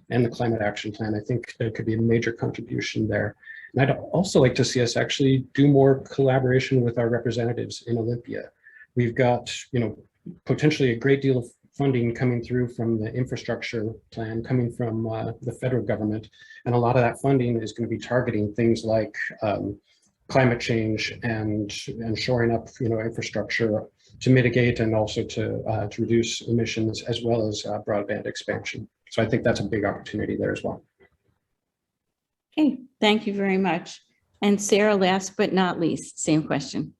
the climate action plan. I think there could be a major contribution there. And I'd also like to see us actually do more collaboration with our representatives in Olympia. We've got, potentially a great deal of funding coming through from the infrastructure plan, coming from the federal government. And a lot of that funding is going to be targeting things like climate change and shoring up, infrastructure to mitigate and also to reduce emissions, as well as broadband expansion. So I think that's a big opportunity there as well. Okay, thank you very much. And Sarah, last but not least, same question.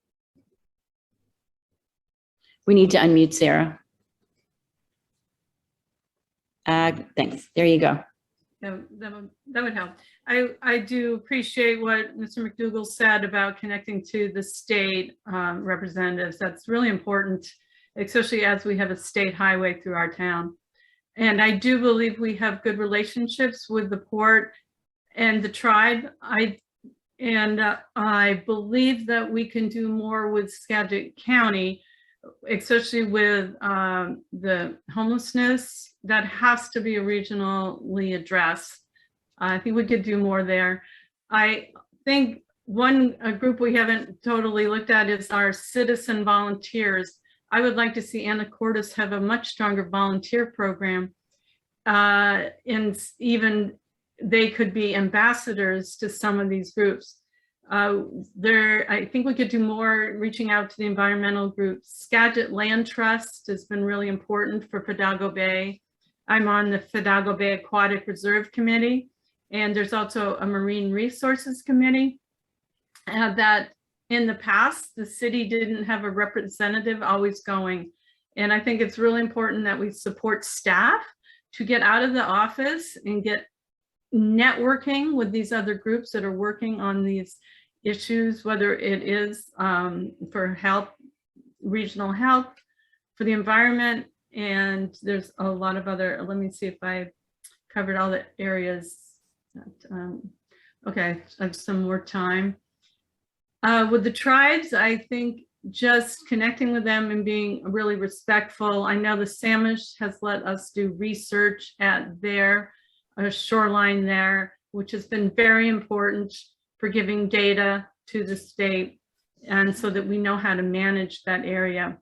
We need to unmute Sarah. Thanks. There you go. Yeah, that would help. I do appreciate what Mr. McDougall said about connecting to the state representatives. That's really important, especially as we have a state highway through our town. And I do believe we have good relationships with the port and the tribe. I believe that we can do more with Skagit County, especially with the homelessness. That has to be regionally addressed. I think we could do more there. I think a group we haven't totally looked at is our citizen volunteers. I would like to see Anacortes have a much stronger volunteer program, and even they could be ambassadors to some of these groups. I think we could do more reaching out to the environmental groups. Skagit Land Trust has been really important for Fidalgo Bay. I'm on the Fidalgo Bay Aquatic Reserve Committee, and there's also a Marine Resources Committee that in the past, the city didn't have a representative always going. And I think it's really important that we support staff to get out of the office and get networking with these other groups that are working on these issues, whether it is for health, regional health, for the environment, and there's a lot of other, let me see if I covered all the areas. Okay, I have some more time. With the tribes, I think just connecting with them and being really respectful. I know the Samish has let us do research at their shoreline there, which has been very important for giving data to the state, and so that we know how to manage that area.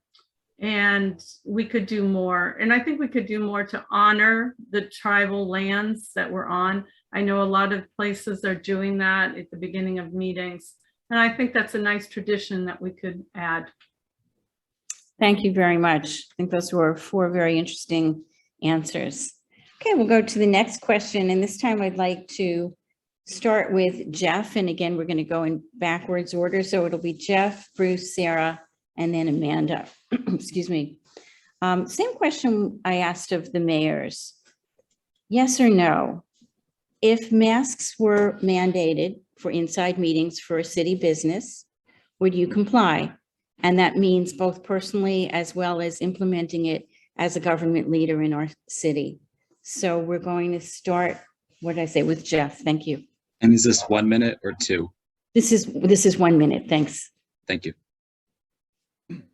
And we could do more. And I think we could do more to honor the tribal lands that we're on. I know a lot of places are doing that at the beginning of meetings. And I think that's a nice tradition that we could add. Thank you very much. I think those were 4 very interesting answers. Okay, we'll go to the next question. And this time I'd like to start with Jeff. And again, we're going to go in backwards order. So it'll be Jeff, Bruce, Sarah, and then Amanda. Excuse me. Same question I asked of the mayors. Yes or no? If masks were mandated for inside meetings for a city business, would you comply? And that means both personally as well as implementing it as a government leader in our city. So we're going to start, what did I say, with Jeff. Thank you. And is this 1 minute or 2? This is 1 minute. Thanks. Thank you.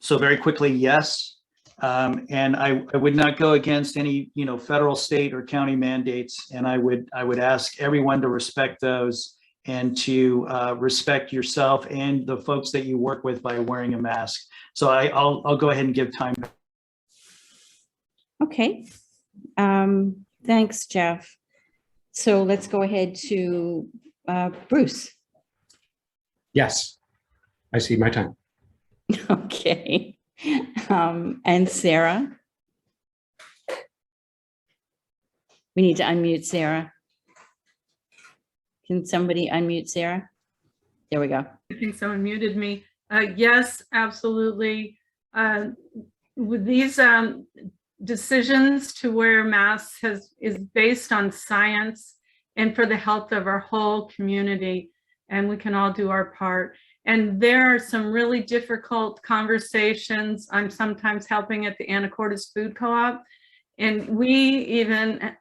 So very quickly, yes. And I would not go against any, federal, state, or county mandates. And I would ask everyone to respect those and to respect yourself and the folks that you work with by wearing a mask. So I'll go ahead and give time. Okay. Thanks, Jeff. So let's go ahead to Bruce. Yes, I see my time. Okay. And Sarah? We need to unmute Sarah. Can somebody unmute Sarah? There we go. I think someone muted me. Yes, absolutely. With these decisions to wear masks is based on science and for the health of our whole community, and we can all do our part. And there are some really difficult conversations. I'm sometimes helping at the Anacortes Food Co-op, and we even,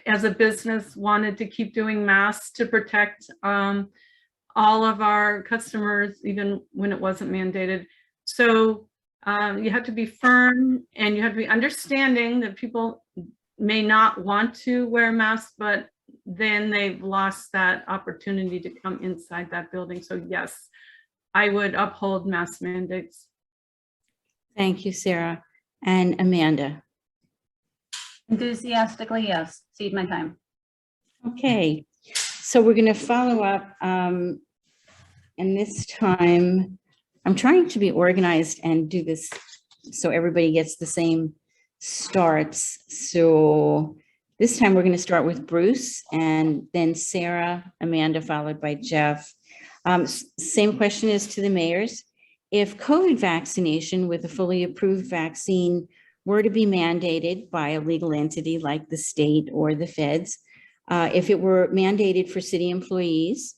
as a business, wanted to keep doing masks to protect all of our customers, even when it wasn't mandated. So you have to be firm, and you have to be understanding that people may not want to wear masks, but then they've lost that opportunity to come inside that building. So yes, I would uphold mask mandates. Thank you, Sarah. And Amanda? Enthusiastically, yes. Cede my time. Okay, so we're going to follow up. And this time, I'm trying to be organized and do this so everybody gets the same starts. So this time we're going to start with Bruce and then Sarah, Amanda, followed by Jeff. Same question is to the mayors. If COVID vaccination with a fully approved vaccine were to be mandated by a legal entity like the state or the feds, if it were mandated for city employees,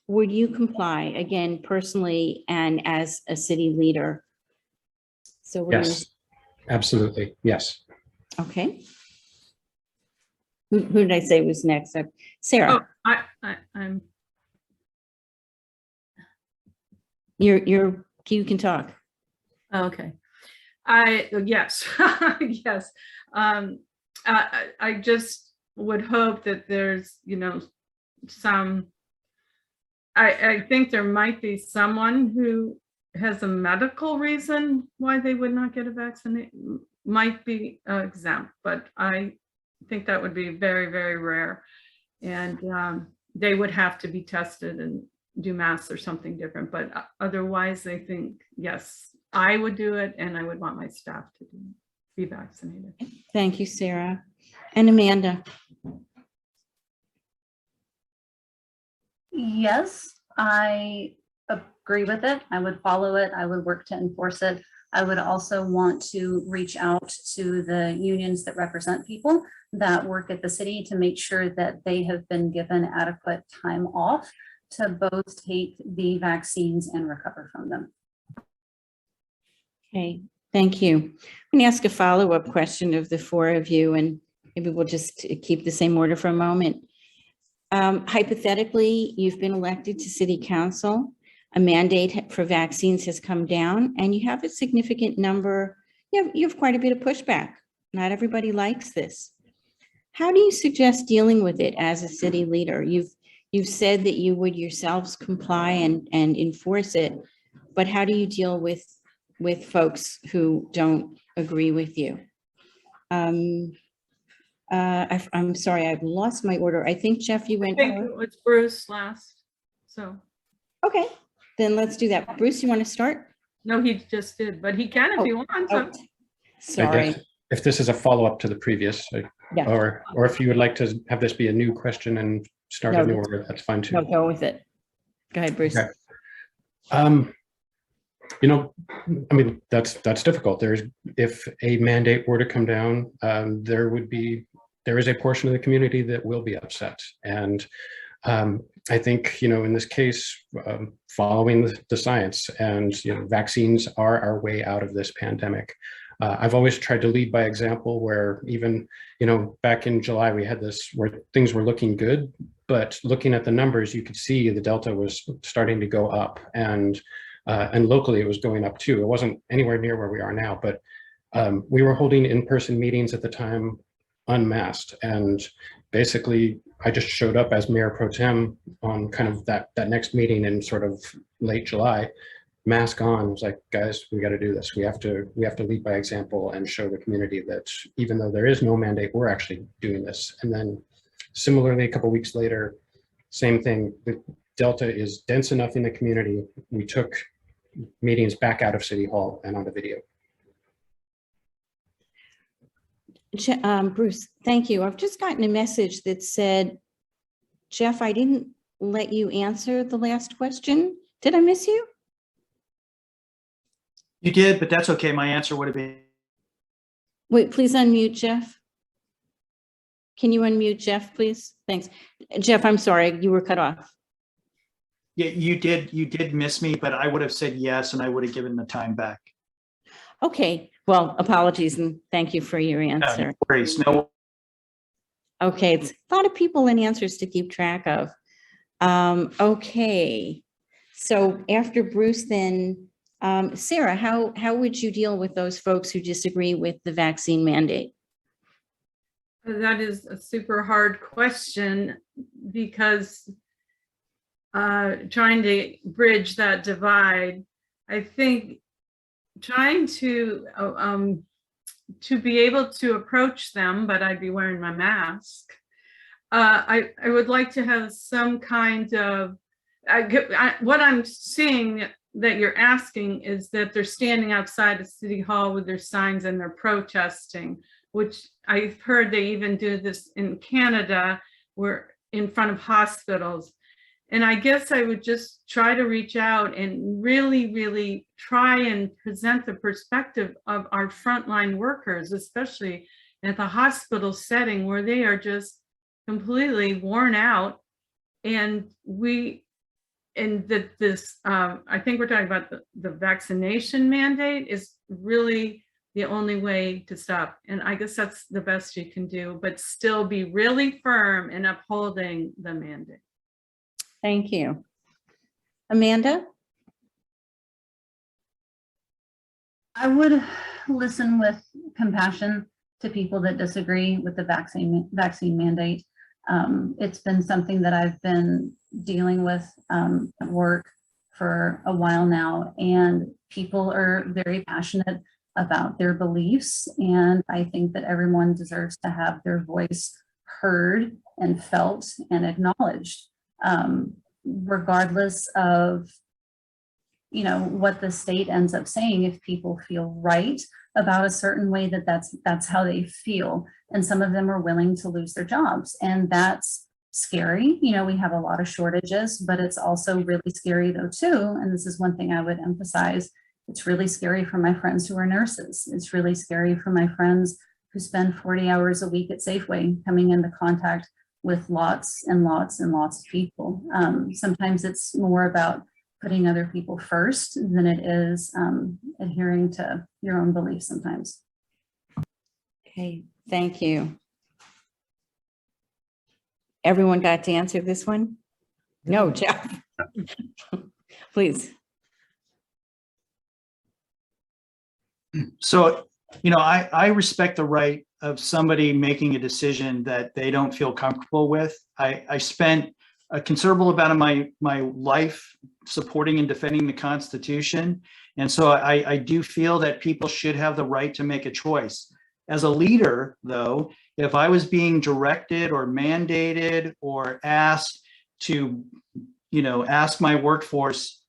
would you comply, again, personally and as a city leader? So we're Yes, absolutely. Yes. Okay. Who did I say was next? Sarah. Oh, I'm. You can talk. Okay. Yes, yes. I just would hope that there's, some, I think there might be someone who has a medical reason why they would not get a vaccine, might be exempt, but I think that would be very, very rare. And they would have to be tested and do masks or something different, but otherwise I think, yes, I would do it, and I would want my staff to be vaccinated. Thank you, Sarah. And Amanda. Yes, I agree with it. I would follow it. I would work to enforce it. I would also want to reach out to the unions that represent people that work at the city to make sure that they have been given adequate time off to both take the vaccines and recover from them. Okay, thank you. I'm going to ask a follow-up question of the four of you, and maybe we'll just keep the same order for a moment. Hypothetically, you've been elected to city council, a mandate for vaccines has come down, and you have a significant number, you have quite a bit of pushback. Not everybody likes this. How do you suggest dealing with it as a city leader? You've said that you would yourselves comply and enforce it, but how do you deal with folks who don't agree with you? I'm sorry, I've lost my order. I think, Jeff, you went. I think it was Bruce last, so. Okay, then let's do that. Bruce, you want to start? No, he just did, but he can if he wants. Oh, I sorry. guess if this is a follow-up to the previous, Yeah. or if you would like to have this be a new question and start No, a new that's- order, that's fine too. No, go with it. Go ahead, Bruce. Okay. You know, I mean, that's difficult. If a mandate were to come down, there is a portion of the community that will be upset. And I think, you know, in this case, following the science and, you know, vaccines are our way out of this pandemic. I've always tried to lead by example, where even, you know, back in July, we had this where things were looking good, but looking at the numbers, you could see the Delta was starting to go up, and locally it was going up too. It wasn't anywhere near where we are now, but we were holding in-person meetings at the time unmasked. And basically I just showed up as Mayor Pro Tem on kind of that next meeting in sort of late July, mask on. I was like, guys, we got to do this. We have to lead by example and show the community that even though there is no mandate, we're actually doing this. And then similarly, a couple of weeks later, same thing. The Delta is dense enough in the community. We took meetings back out of City Hall and onto video. Bruce, thank you. I've just gotten a message that said, Jeff, I didn't let you answer the last question. Did I miss you? You did, but that's okay. My answer would have been, Wait, please unmute Jeff. Can you unmute Jeff, please? Thanks. Jeff, I'm sorry, you were cut off. yeah, you did miss me, but I would have said yes, and I would have given the time back. Okay, well, apologies and thank you for your answer. No worries. No. Okay, it's a lot of people and answers to keep track of. Okay, so after Bruce, then Sarah, how would you deal with those folks who disagree with the vaccine mandate? That is a super hard question, because trying to bridge that divide, I think trying to be able to approach them, but I'd be wearing my mask. I would like to have some kind of, what I'm seeing that you're asking is that they're standing outside of City Hall with their signs and they're protesting, which I've heard they even do this in Canada, where in front of hospitals. And I guess I would just try to reach out and really, really try and present the perspective of our frontline workers, especially at the hospital setting where they are just completely worn out. And I think we're talking about the vaccination mandate is really the only way to stop. And I guess that's the best you can do, but still be really firm in upholding the mandate. Thank you. Amanda? I would listen with compassion to people that disagree with the vaccine mandate. It's been something that I've been dealing with at work for a while now, and people are very passionate about their beliefs. And I think that everyone deserves to have their voice heard and felt and acknowledged, regardless of, you know, what the state ends up saying. If people feel right about a certain way, that's how they feel. And some of them are willing to lose their jobs, and that's scary. You know, we have a lot of shortages, but it's also really scary though too. And this is one thing I would emphasize. It's really scary for my friends who are nurses. It's really scary for my friends who spend 40 hours a week at Safeway, coming into contact with lots and lots and lots of people. Sometimes it's more about putting other people first than it is adhering to your own beliefs sometimes. Okay, thank you. Everyone got to answer this one? No, Jeff. Please. So, you know, I respect the right of somebody making a decision that they don't feel comfortable with. I spent a considerable amount of my life supporting and defending the Constitution. And so I do feel that people should have the right to make a choice. As a leader, though, if I was being directed or mandated or asked to, you know, ask my workforce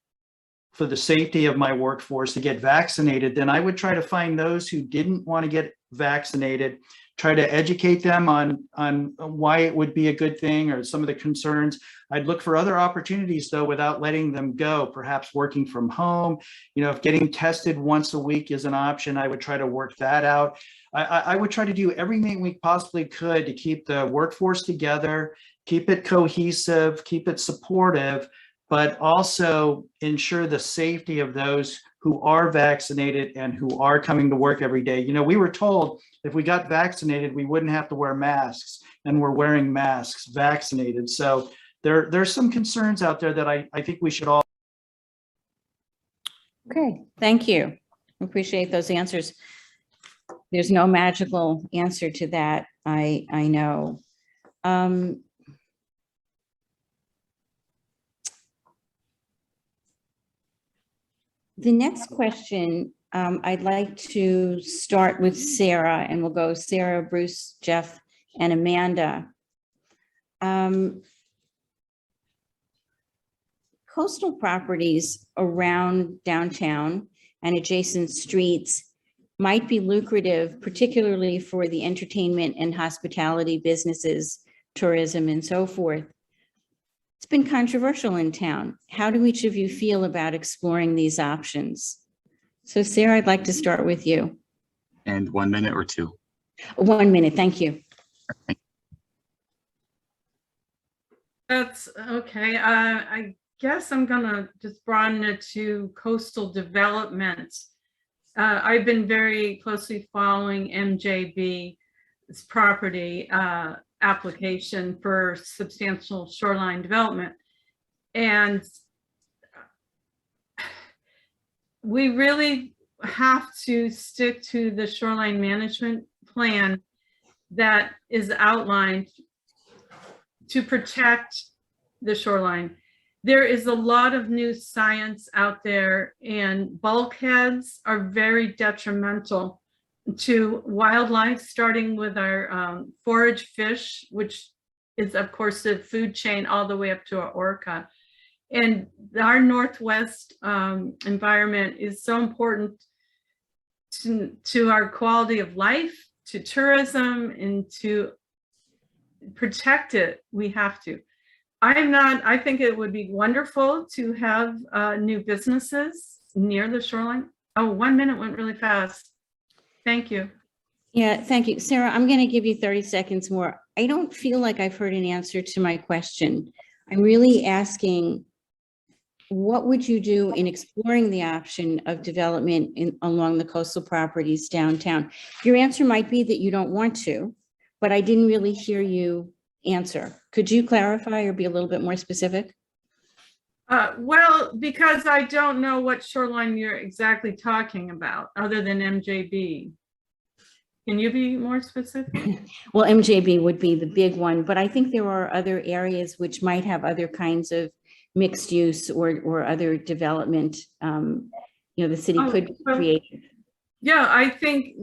for the safety of my workforce to get vaccinated, then I would try to find those who didn't want to get vaccinated, try to educate them on why it would be a good thing or some of the concerns. I'd look for other opportunities though, without letting them go, perhaps working from home. You know, if getting tested once a week is an option, I would try to work that out. I would try to do everything we possibly could to keep the workforce together, keep it cohesive, keep it supportive, but also ensure the safety of those who are vaccinated and who are coming to work every day. You know, we were told if we got vaccinated, we wouldn't have to wear masks, and we're wearing masks vaccinated. So there's some concerns out there that I think we should all. Okay, thank you. Appreciate those answers. There's no magical answer to that, I know. The next question, I'd like to start with Sarah, and we'll go Sarah, Bruce, Jeff, and Amanda. Coastal properties around downtown and adjacent streets might be lucrative, particularly for the entertainment and hospitality businesses, tourism, and so forth. It's been controversial in town. How do each of you feel about exploring these options? So Sarah, I'd like to start with you. And 1 minute or 2? 1 minute, thank you. That's okay. I guess I'm gonna just broaden it to coastal development. I've been very closely following MJB's property application for substantial shoreline development. And we really have to stick to the shoreline management plan that is outlined to protect the shoreline. There is a lot of new science out there, and bulkheads are very detrimental to wildlife, starting with our forage fish, which is of course the food chain all the way up to our orca. And our Northwest environment is so important to our quality of life, to tourism, and to protect it. We have to. I think it would be wonderful to have new businesses near the shoreline. Oh, 1 minute went really fast. Thank you. Yeah, thank you. Sarah, I'm going to give you 30 seconds more. I don't feel like I've heard an answer to my question. I'm really asking, what would you do in exploring the option of development along the coastal properties downtown? Your answer might be that you don't want to, but I didn't really hear you answer. Could you clarify or be a little bit more specific? Well, because I don't know what shoreline you're exactly talking about other than MJB. Can you be more specific? Well, MJB would be the big one, but I think there are other areas which might have other kinds of mixed use or other development, the city could create. Yeah, I think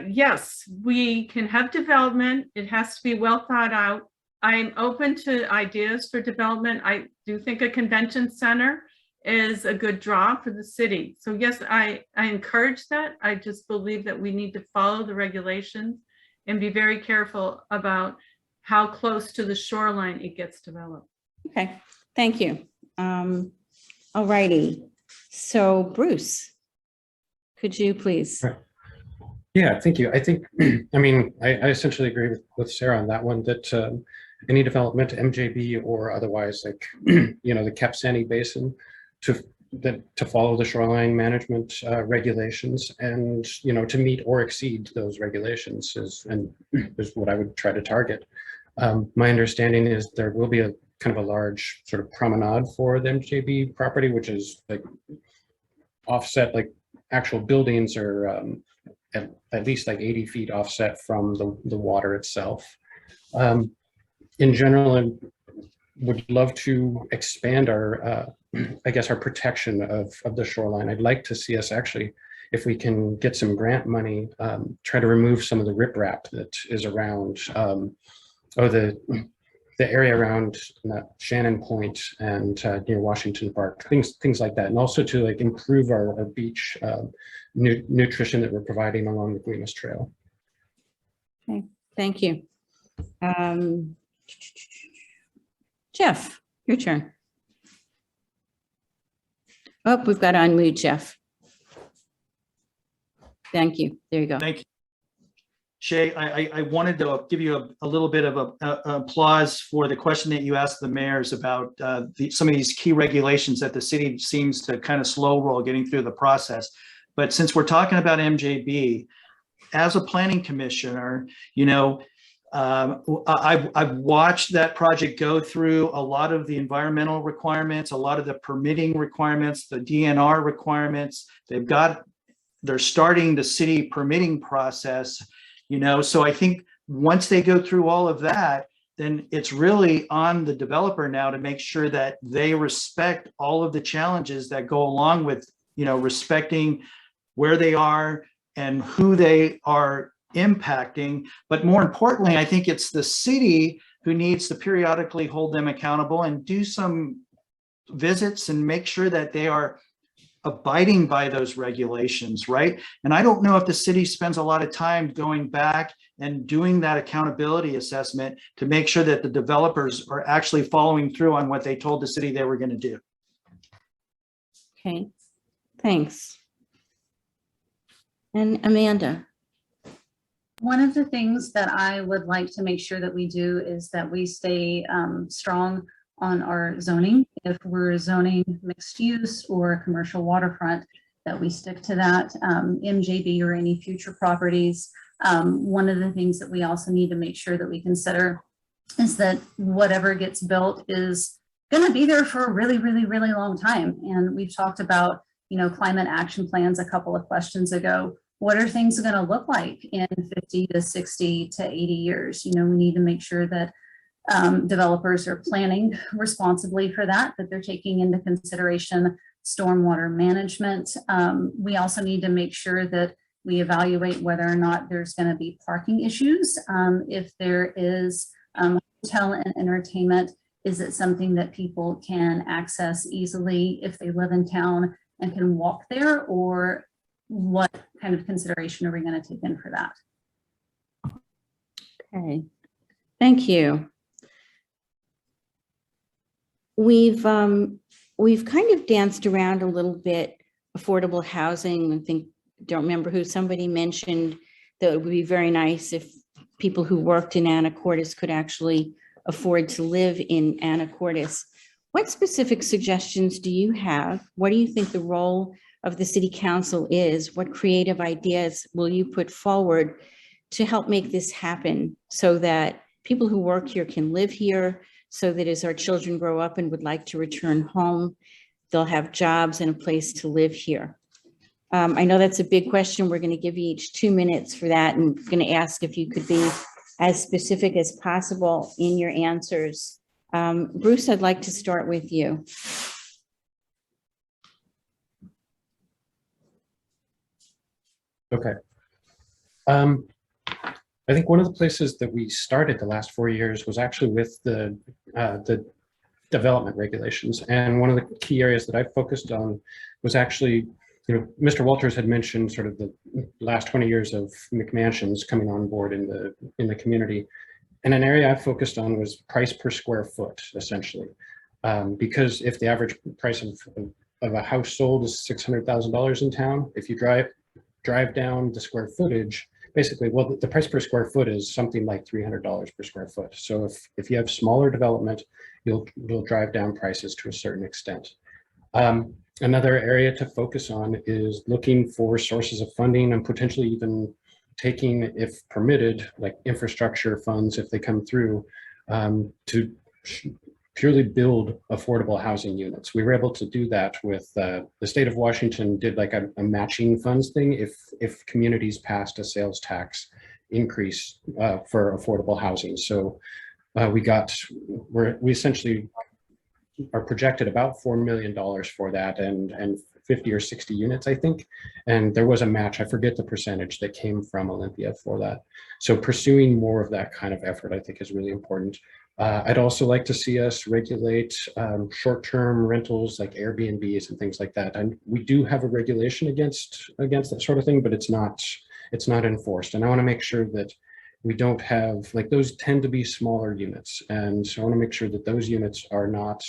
yes, we can have development. It has to be well thought out. I'm open to ideas for development. I do think a convention center is a good draw for the city. So yes, I encourage that. I just believe that we need to follow the regulations and be very careful about how close to the shoreline it gets developed. Okay, thank you. All righty. So Bruce, could you please? Right. Yeah, thank you. I think, I essentially agree with Sarah on that one, that any development, MJB or otherwise, like, the Capsani Basin, to follow the shoreline management regulations and, to meet or exceed those regulations is what I would try to target. My understanding is there will be a kind of a large sort of promenade for the MJB property, which is like offset, like actual buildings are at least like 80 feet offset from the water itself. In general, I would love to expand our, our protection of the shoreline. I'd like to see us actually, if we can get some grant money, try to remove some of the riprap that is around, the area around Shannon Point and near Washington Park, things like that, and also to like improve our beach nutrition that we're providing along the Guimas Trail. Okay, thank you. Jeff, your turn. Oh, we've got to unmute Jeff. Thank you. There you go. Thank you. Shay, I wanted to give you a little bit of applause for the question that you asked the mayors about some of these key regulations that the city seems to kind of slow roll getting through the process. But since we're talking about MJB, as a planning commissioner, you know, I've watched that project go through a lot of the environmental requirements, a lot of the permitting requirements, the DNR requirements. They're starting the city permitting process, you know, so I think once they go through all of that, then it's really on the developer now to make sure that they respect all of the challenges that go along with, you know, respecting where they are and who they are impacting. But more importantly, I think it's the city who needs to periodically hold them accountable and do some visits and make sure that they are abiding by those regulations, right? And I don't know if the city spends a lot of time going back and doing that accountability assessment to make sure that the developers are actually following through on what they told the city they were going to do. Okay, thanks. And Amanda. One of the things that I would like to make sure that we do is that we stay strong on our zoning. If we're zoning mixed use or commercial waterfront, that we stick to that. MJB or any future properties. One of the things that we also need to make sure that we consider is that whatever gets built is going to be there for a really, really, really long time. And we've talked about, you know, climate action plans a couple of questions ago. What are things going to look like in 50 to 60 to 80 years? You know, we need to make sure that developers are planning responsibly for that they're taking into consideration stormwater management. We also need to make sure that we evaluate whether or not there's going to be parking issues. If there is hotel and entertainment, is it something that people can access easily if they live in town and can walk there, or what kind of consideration are we going to take in for that? Okay, thank you. We've kind of danced around a little bit affordable housing. I think, don't remember who, somebody mentioned that it would be very nice if people who worked in Anacortes could actually afford to live in Anacortes. What specific suggestions do you have? What do you think the role of the city council is? What creative ideas will you put forward to help make this happen so that people who work here can live here, so that as our children grow up and would like to return home, they'll have jobs and a place to live here? I know that's a big question. We're going to give you each 2 minutes for that, and I'm going to ask if you could be as specific as possible in your answers. Bruce, I'd like to start with you. Okay. I think one of the places that we started the last 4 years was actually with the development regulations. And one of the key areas that I focused on was actually, you know, Mr. Walters had mentioned sort of the last 20 years of McMansions coming on board in the community. And an area I focused on was price per square foot, essentially. Because if the average price of a house sold is $600,000 in town, if you drive down the square footage, basically, well, the price per square foot is something like $300 per square foot. So if you have smaller development, you'll drive down prices to a certain extent. Another area to focus on is looking for sources of funding and potentially even taking, if permitted, like infrastructure funds, if they come through, to purely build affordable housing units. We were able to do that with the state of Washington did like a matching funds thing if communities passed a sales tax increase for affordable housing. So we essentially are projected about $4 million for that and 50 or 60 units, I think. And there was a match, I forget the percentage, that came from Olympia for that. So pursuing more of that kind of effort, I think, is really important. I'd also like to see us regulate short-term rentals like Airbnbs and things like that. And we do have a regulation against that sort of thing, but it's not enforced. And I want to make sure that we don't have, like, those tend to be smaller units. And so I want to make sure that those units are not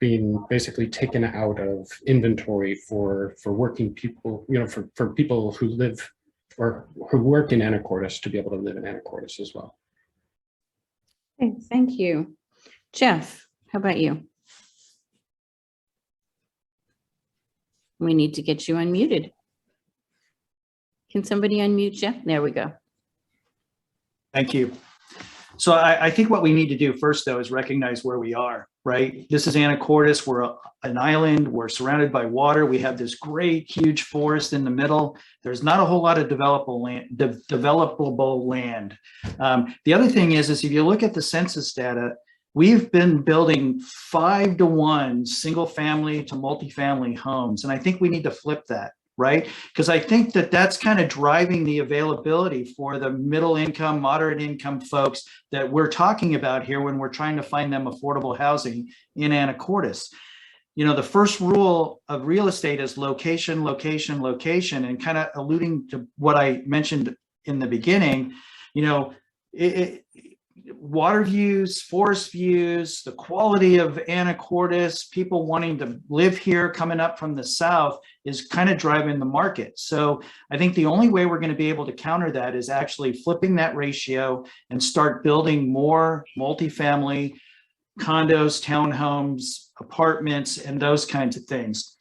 being basically taken out of inventory for working people, for people who live or who work in Anacortes to be able to live in Anacortes as well. Okay, thank you. Jeff, how about you? We need to get you unmuted. Can somebody unmute Jeff? There we go. Thank you. So I think what we need to do first, though, is recognize where we are, right? This is Anacortes. We're an island. We're surrounded by water. We have this great, huge forest in the middle. There's not a whole lot of developable land. The other thing is if you look at the census data, we've been building 5-to-1 single family to multifamily homes. And I think we need to flip that, right? Because I think that that's kind of driving the availability for the middle income, moderate income folks that we're talking about here when we're trying to find them affordable housing in Anacortes. You know, the first rule of real estate is location, location, location, and kind of alluding to what I mentioned in the beginning, you know, water views, forest views, the quality of Anacortes, people wanting to live here coming up from the south is kind of driving the market. So I think the only way we're going to be able to counter that is actually flipping that ratio and start building more multifamily condos, townhomes, apartments, and those kinds of things.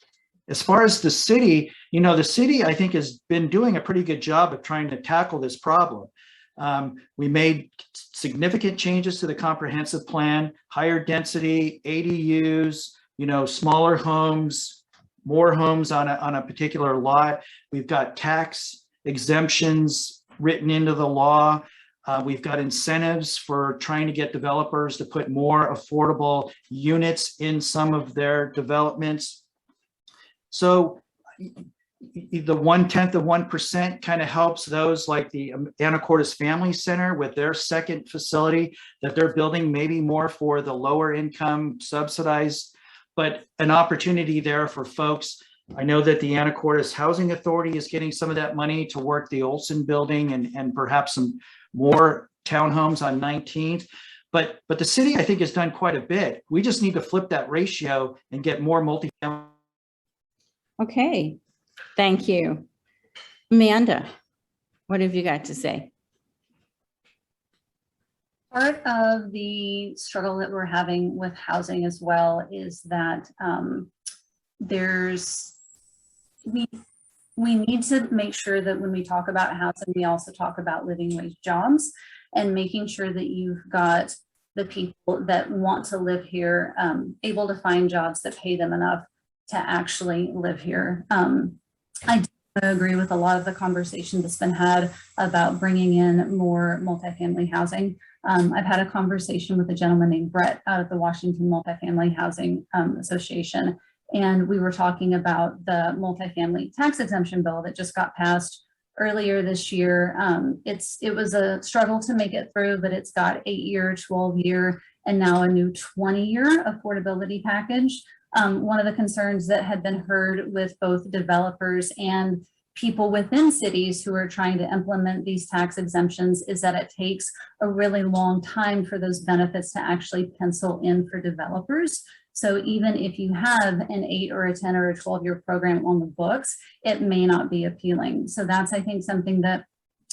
As far as the city, you know, the city, I think, has been doing a pretty good job of trying to tackle this problem. We made significant changes to the comprehensive plan, higher density, ADUs, you know, smaller homes, more homes on a particular lot. We've got tax exemptions written into the law. We've got incentives for trying to get developers to put more affordable units in some of their developments. So the 0.1% kind of helps those like the Anacortes Family Center with their second facility that they're building, maybe more for the lower income subsidized, but an opportunity there for folks. I know that the Anacortes Housing Authority is getting some of that money to work the Olson building and perhaps some more townhomes on 19th. But the city, I think, has done quite a bit. We just need to flip that ratio and get more multifamily. Okay, thank you. Amanda, what have you got to say? Part of the struggle that we're having with housing as well is that we need to make sure that when we talk about housing, we also talk about living wage jobs and making sure that you've got the people that want to live here able to find jobs that pay them enough to actually live here. I agree with a lot of the conversation that's been had about bringing in more multifamily housing. I've had a conversation with a gentleman named Brett out of the Washington Multifamily Housing Association, and we were talking about the multifamily tax exemption bill that just got passed earlier this year. It was a struggle to make it through, but it's got 8-year, 12-year, and now a new 20-year affordability package. One of the concerns that had been heard with both developers and people within cities who are trying to implement these tax exemptions is that it takes a really long time for those benefits to actually pencil in for developers. So even if you have an 8 or a 10 or a 12-year program on the books, it may not be appealing. So that's, I think, something that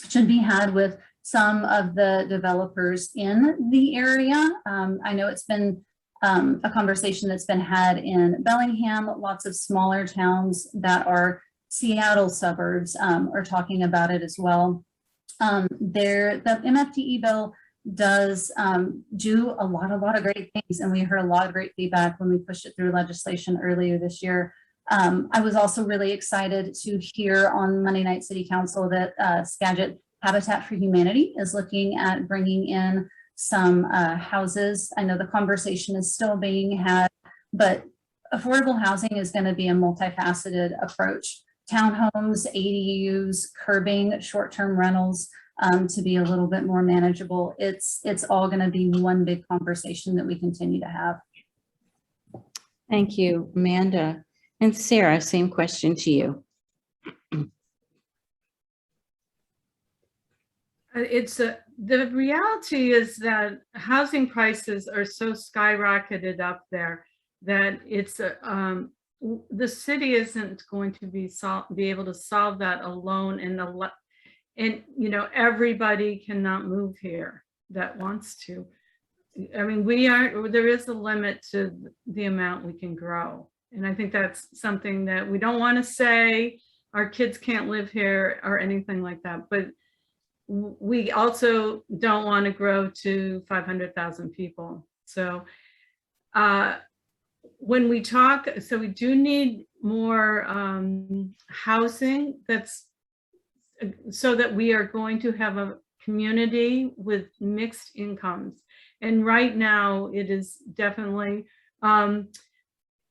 should be had with some of the developers in the area. I know it's been a conversation that's been had in Bellingham. Lots of smaller towns that are Seattle suburbs are talking about it as well. The MFTE bill does do a lot of great things, and we heard a lot of great feedback when we pushed it through legislation earlier this year. I was also really excited to hear on Monday night City Council that Skagit Habitat for Humanity is looking at bringing in some houses. I know the conversation is still being had, but affordable housing is going to be a multifaceted approach. Townhomes, ADUs, curbing short-term rentals to be a little bit more manageable. It's all going to be one big conversation that we continue to have. Thank you, Amanda. And Sarah, same question to you. The reality is that housing prices are so skyrocketed up there that the city isn't going to be able to solve that alone, and everybody cannot move here that wants to. I mean, there is a limit to the amount we can grow. And I think that's something that we don't want to say our kids can't live here or anything like that, but we also don't want to grow to 500,000 people. So when we talk, so we do need more housing so that we are going to have a community with mixed incomes. And right now it is definitely,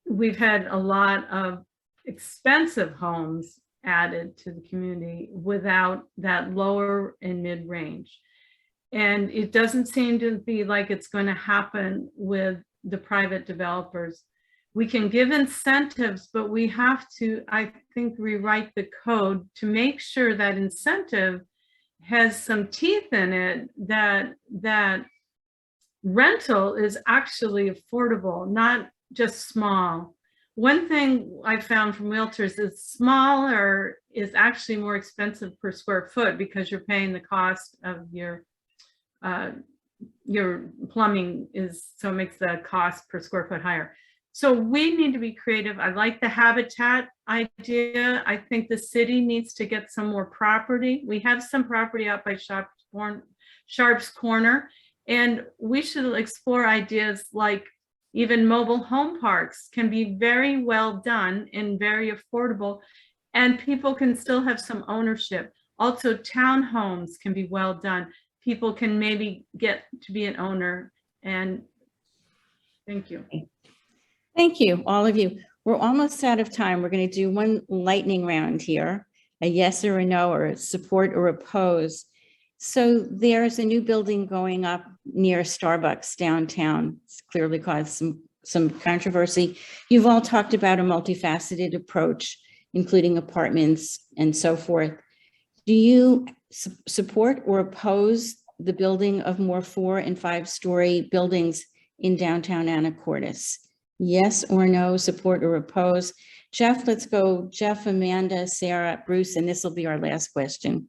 we've had a lot of expensive homes added to the community without that lower and mid range. And it doesn't seem to be like it's going to happen with the private developers. We can give incentives, but we have to, I think, rewrite the code to make sure that incentive has some teeth in it, that rental is actually affordable, not just small. One thing I found from realtors is smaller is actually more expensive per square foot because you're paying the cost of your plumbing so it makes the cost per square foot higher. So we need to be creative. I like the habitat idea. I think the city needs to get some more property. We have some property out by Sharp's Corner, and we should explore ideas like even mobile home parks can be very well done and very affordable, and people can still have some ownership. Also, townhomes can be well done. People can maybe get to be an owner. And thank you. Thank you, all of you. We're almost out of time. We're going to do one lightning round here, a yes or a no, or a support or oppose. So there's a new building going up near Starbucks downtown. It's clearly caused some controversy. You've all talked about a multifaceted approach, including apartments and so forth. Do you support or oppose the building of more 4- and 5-story buildings in downtown Anacortes? Yes or no, support or oppose? Jeff, let's go. Jeff, Amanda, Sarah, Bruce, and this will be our last question.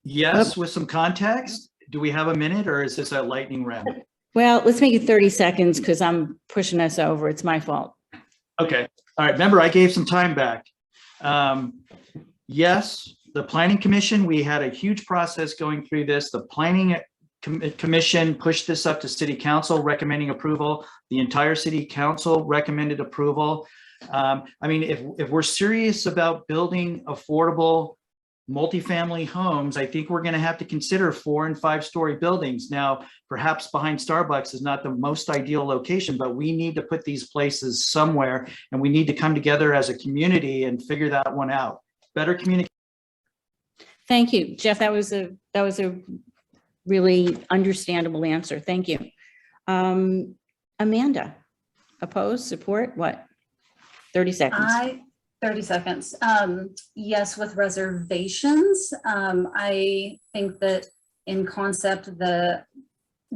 Yes, with some context. Do we have a minute, or is this a lightning round? Well, let's make it 30 seconds because I'm pushing us over. It's my fault. Okay. All right. Remember, I gave some time back. Yes, the Planning Commission, we had a huge process going through this. The Planning Commission pushed this up to City Council, recommending approval. The entire City Council recommended approval. I mean, if we're serious about building affordable multifamily homes, I think we're going to have to consider 4- and 5-story buildings. Now, perhaps behind Starbucks is not the most ideal location, but we need to put these places somewhere, and we need to come together as a community and figure that one out. Better communication. Thank you, Jeff. That was a really understandable answer. Thank you. Amanda, oppose, support, what? 30 seconds. 30 seconds. Yes, with reservations. I think that in concept, the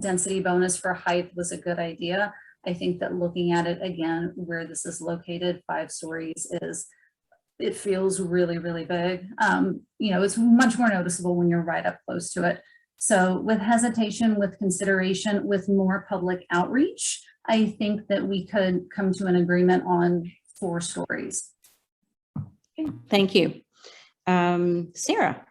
density bonus for height was a good idea. I think that looking at it again, where this is located, 5 stories it feels really, really big. It's much more noticeable when you're right up close to it. So with hesitation, with consideration, with more public outreach, I think that we could come to an agreement on 4 stories. Thank you. Sarah.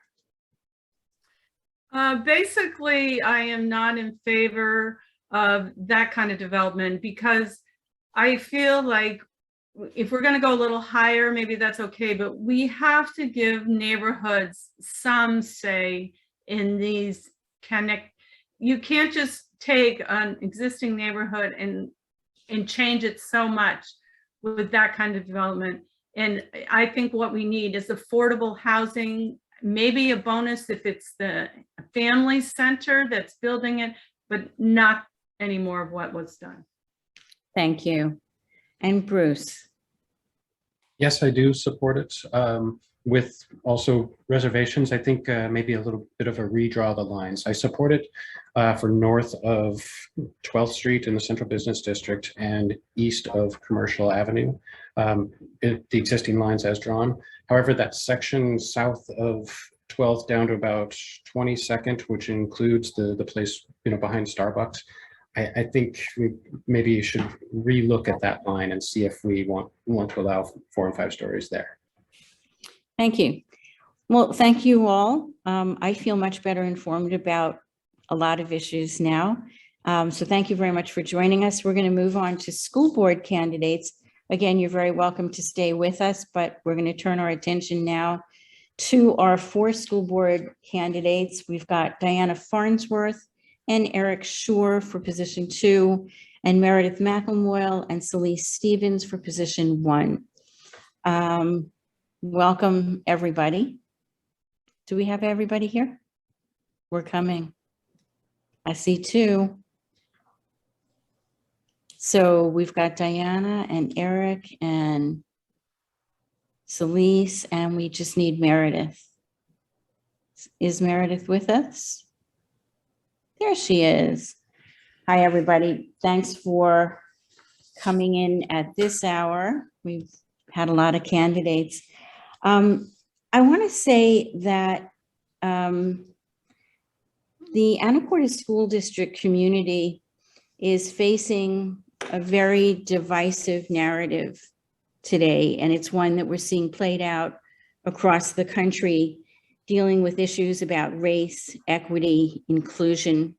Basically, I am not in favor of that kind of development because I feel like if we're going to go a little higher, maybe that's okay, but we have to give neighborhoods some say in these you can't just take an existing neighborhood and change it so much with that kind of development. And I think what we need is affordable housing, maybe a bonus if it's the family center that's building it, but not any more of what was done. Thank you. And Bruce. Yes, I do support it. with also reservations. I think maybe a little bit of a redraw the lines. I support it for north of 12th Street in the Central Business District and east of Commercial Avenue, the existing lines as drawn. However, that section south of 12th down to about 22nd, which includes the place behind Starbucks, I think we maybe should relook at that line and see if we want to allow 4 and 5 stories there. Thank you. Well, thank you all. I feel much better informed about a lot of issues now. So thank you very much for joining us. We're going to move on to school board candidates. Again, you're very welcome to stay with us, but we're going to turn our attention now to our 4 school board candidates. We've got Diana Farnsworth and Eric Shore for position 2, and Meredith Mcemoy and Celeste Stevens for position 1. Welcome, everybody. Do we have everybody here? We're coming. I see 2. So we've got Diana and Eric and Celeste, and we just need Meredith. Is Meredith with us? There she is. Hi, everybody. Thanks for coming in at this hour. We've had a lot of candidates. I want to say that the Anacortes School District community is facing a very divisive narrative today, and it's one that we're seeing played out across the country, dealing with issues about race, equity, inclusion,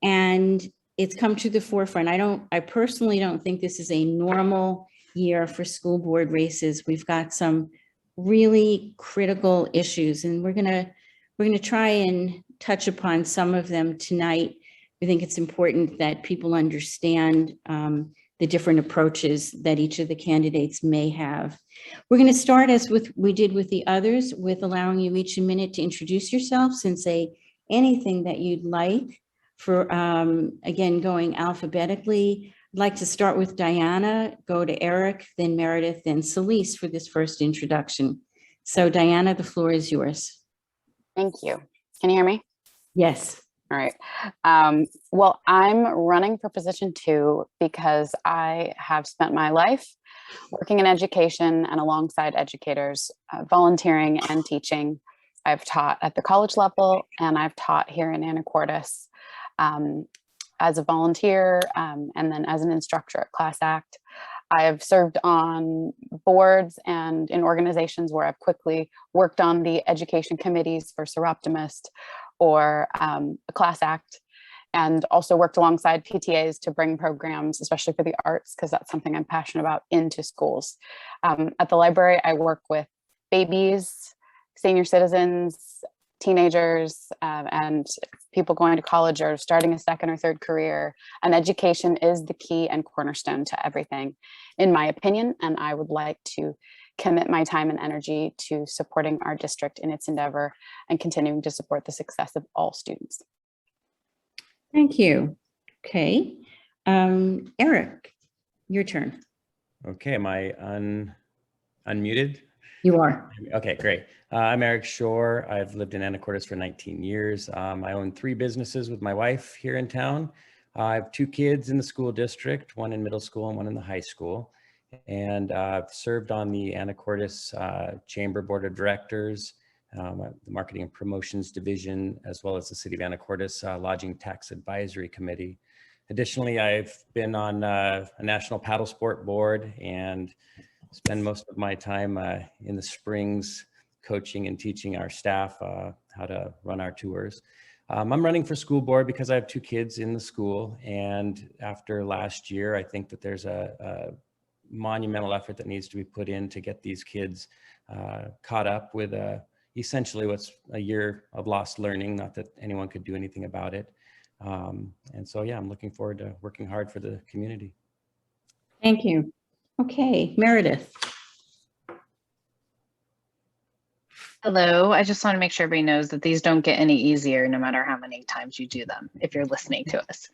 and it's come to the forefront. I personally don't think this is a normal year for school board races. We've got some really critical issues, and we're gonna try and touch upon some of them tonight. We think it's important that people understand the different approaches that each of the candidates may have. We're going to start, as we did with the others, with allowing you each a minute to introduce yourselves and say anything that you'd like. For again, going alphabetically, I'd like to start with Diana, go to Eric, then Meredith, then Celeste for this first introduction. So Diana, the floor is yours. Thank you. Can you hear me? Yes. All right. Well, I'm running for position 2 because I have spent my life working in education and alongside educators, volunteering and teaching. I've taught at the college level and I've taught here in Anacortes as a volunteer and then as an instructor at Class Act. I have served on boards and in organizations where I've quickly worked on the education committees for Sir Optimist or Class Act, and also worked alongside PTAs to bring programs, especially for the arts, because that's something I'm passionate about, into schools. At the library, I work with babies, senior citizens, teenagers, and people going to college or starting a second or third career. And education is the key and cornerstone to everything, in my opinion, and I would like to commit my time and energy to supporting our district in its endeavor and continuing to support the success of all students. Thank you. Okay. Eric, your turn. Okay, am I unmuted? You are. Okay, great. I'm Eric Shore. I've lived in Anacortes for 19 years. I own 3 businesses with my wife here in town. I have 2 kids in the school district, one in middle school and one in the high school. And I've served on the Anacortes Chamber Board of Directors, the Marketing and Promotions Division, as well as the City of Anacortes Lodging Tax Advisory Committee. Additionally, I've been on a National Paddle Sport Board and spend most of my time in the springs coaching and teaching our staff how to run our tours. I'm running for school board because I have 2 kids in the school, and after last year, I think that there's a monumental effort that needs to be put in to get these kids caught up with essentially what's a year of lost learning, not that anyone could do anything about it. And so, yeah, I'm looking forward to working hard for the community. Thank you. Okay, Meredith. Hello, I just want to make sure everybody knows that these don't get any easier no matter how many times you do them, if you're listening to us.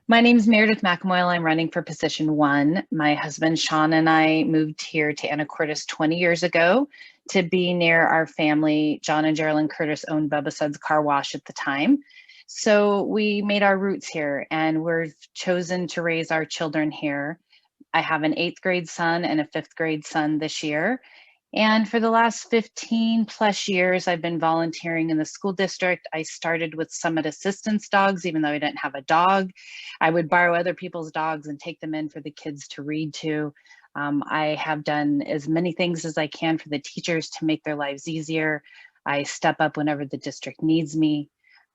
My name is Meredith Mcemoy. I'm running for position 1. My husband, Sean, and I moved here to Anacortes 20 years ago to be near our family. John and Geraldine Curtis owned Bubba Suds Car Wash at the time. So we made our roots here and we're chosen to raise our children here. I have an 8th grade son and a 5th grade son this year. And for the last 15 plus years, I've been volunteering in the school district. I started with Summit Assistance dogs, even though I didn't have a dog. I would borrow other people's dogs and take them in for the kids to read to. I have done as many things as I can for the teachers to make their lives easier. I step up whenever the district needs me.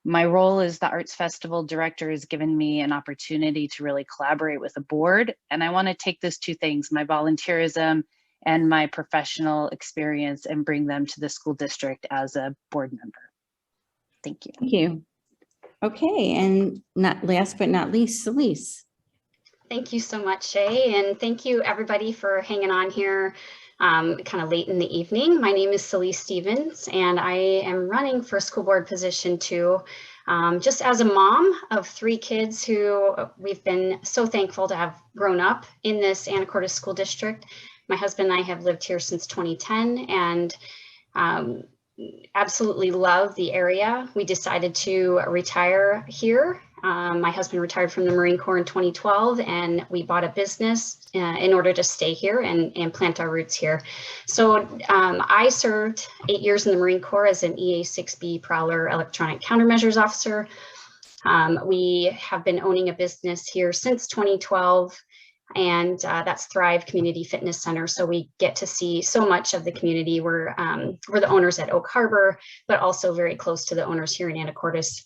My role as the Arts Festival director has given me an opportunity to really collaborate with the board. And I want to take those 2 things, my volunteerism and my professional experience, and bring them to the school district as a board member. Thank you. Thank you. Okay, and not last but not least, Celise. Thank you so much, Shay, and thank you everybody for hanging on here kind of late in the evening. My name is Celise Stevens, and I am running for school board position 2. Just as a mom of 3 kids who we've been so thankful to have grown up in this Anacortes School District. My husband and I have lived here since 2010 and absolutely love the area. We decided to retire here. My husband retired from the Marine Corps in 2012 and we bought a business in order to stay here and plant our roots here. So I served 8 years in the Marine Corps as an EA-6B Prowler Electronic Countermeasures Officer. We have been owning a business here since 2012. And that's Thrive Community Fitness Center. So we get to see so much of the community. We're the owners at Oak Harbor, but also very close to the owners here in Anacortes.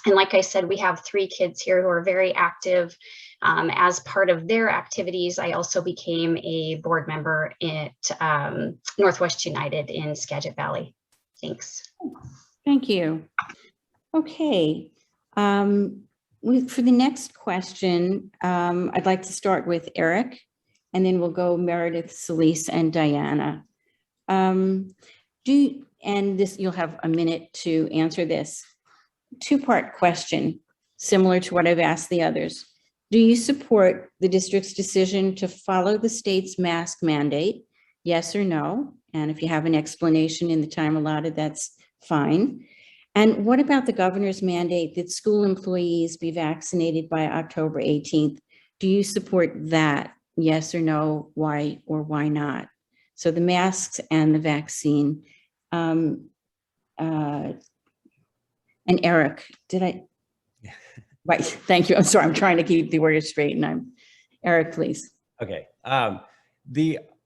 And like I said, we have 3 kids here who are very active. As part of their activities, I also became a board member at Northwest United in Skagit Valley. Thanks. Thank you. Okay. For the next question, I'd like to start with Eric, and then we'll go Meredith, Celise, and Diana. And you'll have a minute to answer this. 2-part question, similar to what I've asked the others. Do you support the district's decision to follow the state's mask mandate? Yes or no? And if you have an explanation in the time allotted, that's fine. And what about the governor's mandate that school employees be vaccinated by October 18th? Do you support that? Yes or no? Why or why not? So the masks and the vaccine. And Eric, did I? Right, thank you. I'm sorry, I'm trying to keep the order straight and I'm, Eric, please. Okay.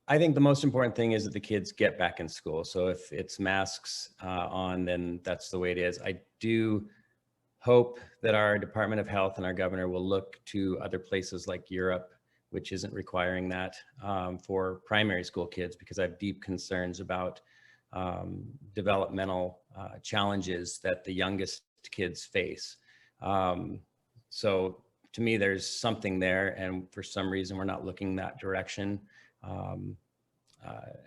I think the most important thing is that the kids get back in school. So if it's masks on, then that's the way it is. I do hope that our Department of Health and our governor will look to other places like Europe, which isn't requiring that for primary school kids, because I have deep concerns about developmental challenges that the youngest kids face. So to me, there's something there, and for some reason, we're not looking that direction.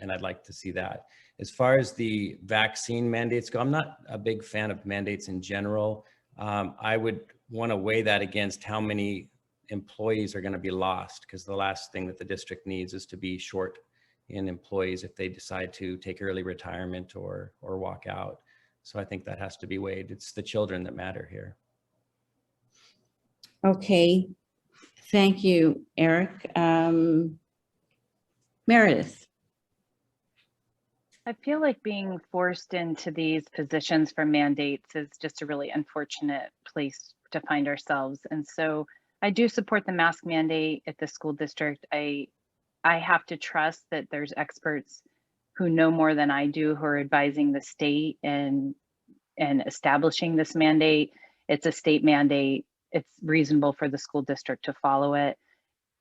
And I'd like to see that. As far as the vaccine mandates go, I'm not a big fan of mandates in general. I would want to weigh that against how many employees are going to be lost, because the last thing that the district needs is to be short in employees if they decide to take early retirement or walk out. So I think that has to be weighed. It's the children that matter here. Okay, thank you, Eric. Meredith. I feel like being forced into these positions for mandates is just a really unfortunate place to find ourselves. And so I do support the mask mandate at the school district. I have to trust that there's experts who know more than I do who are advising the state and establishing this mandate. It's a state mandate. It's reasonable for the school district to follow it.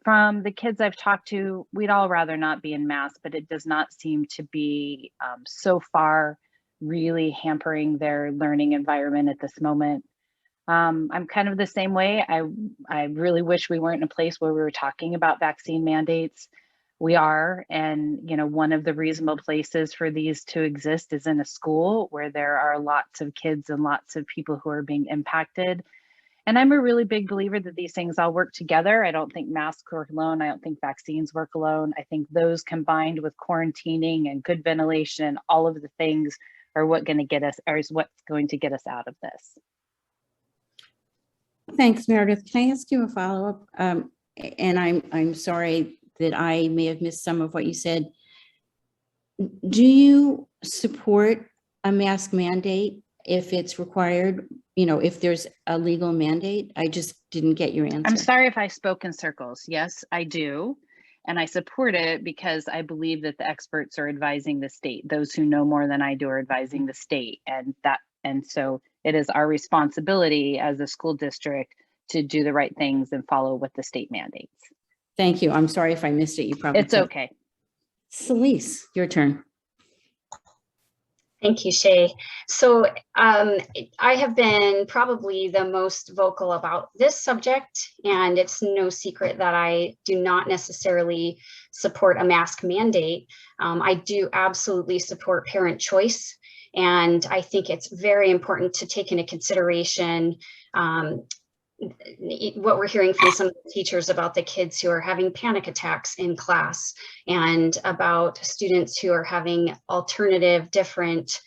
From the kids I've talked to, we'd all rather not be in masks, but it does not seem to be so far really hampering their learning environment at this moment. I'm kind of the same way. I really wish we weren't in a place where we were talking about vaccine mandates. we are. And, you know, one of the reasonable places for these to exist is in a school where there are lots of kids and lots of people who are being impacted. And I'm a really big believer that these things all work together. I don't think masks work alone. I don't think vaccines work alone. I think those combined with quarantining and good ventilation, all of the things are what's going to get us out of this. Thanks, Meredith. Can I ask you a follow-up? And I'm sorry that I may have missed some of what you said. Do you support a mask mandate if it's required? You know, if there's a legal mandate? I just didn't get your answer. I'm sorry if I spoke in circles. Yes, I do. And I support it because I believe that the experts are advising the state. Those who know more than I do are advising the state. And so it is our responsibility as a school district to do the right things and follow what the state mandates. Thank you. I'm sorry if I missed it. You probably It's okay. Celise, your turn. Thank you, Shay. So I have been probably the most vocal about this subject, and it's no secret that I do not necessarily support a mask mandate. I do absolutely support parent choice, and I think it's very important to take into consideration what we're hearing from some of the teachers about the kids who are having panic attacks in class, and about students who are having alternative, different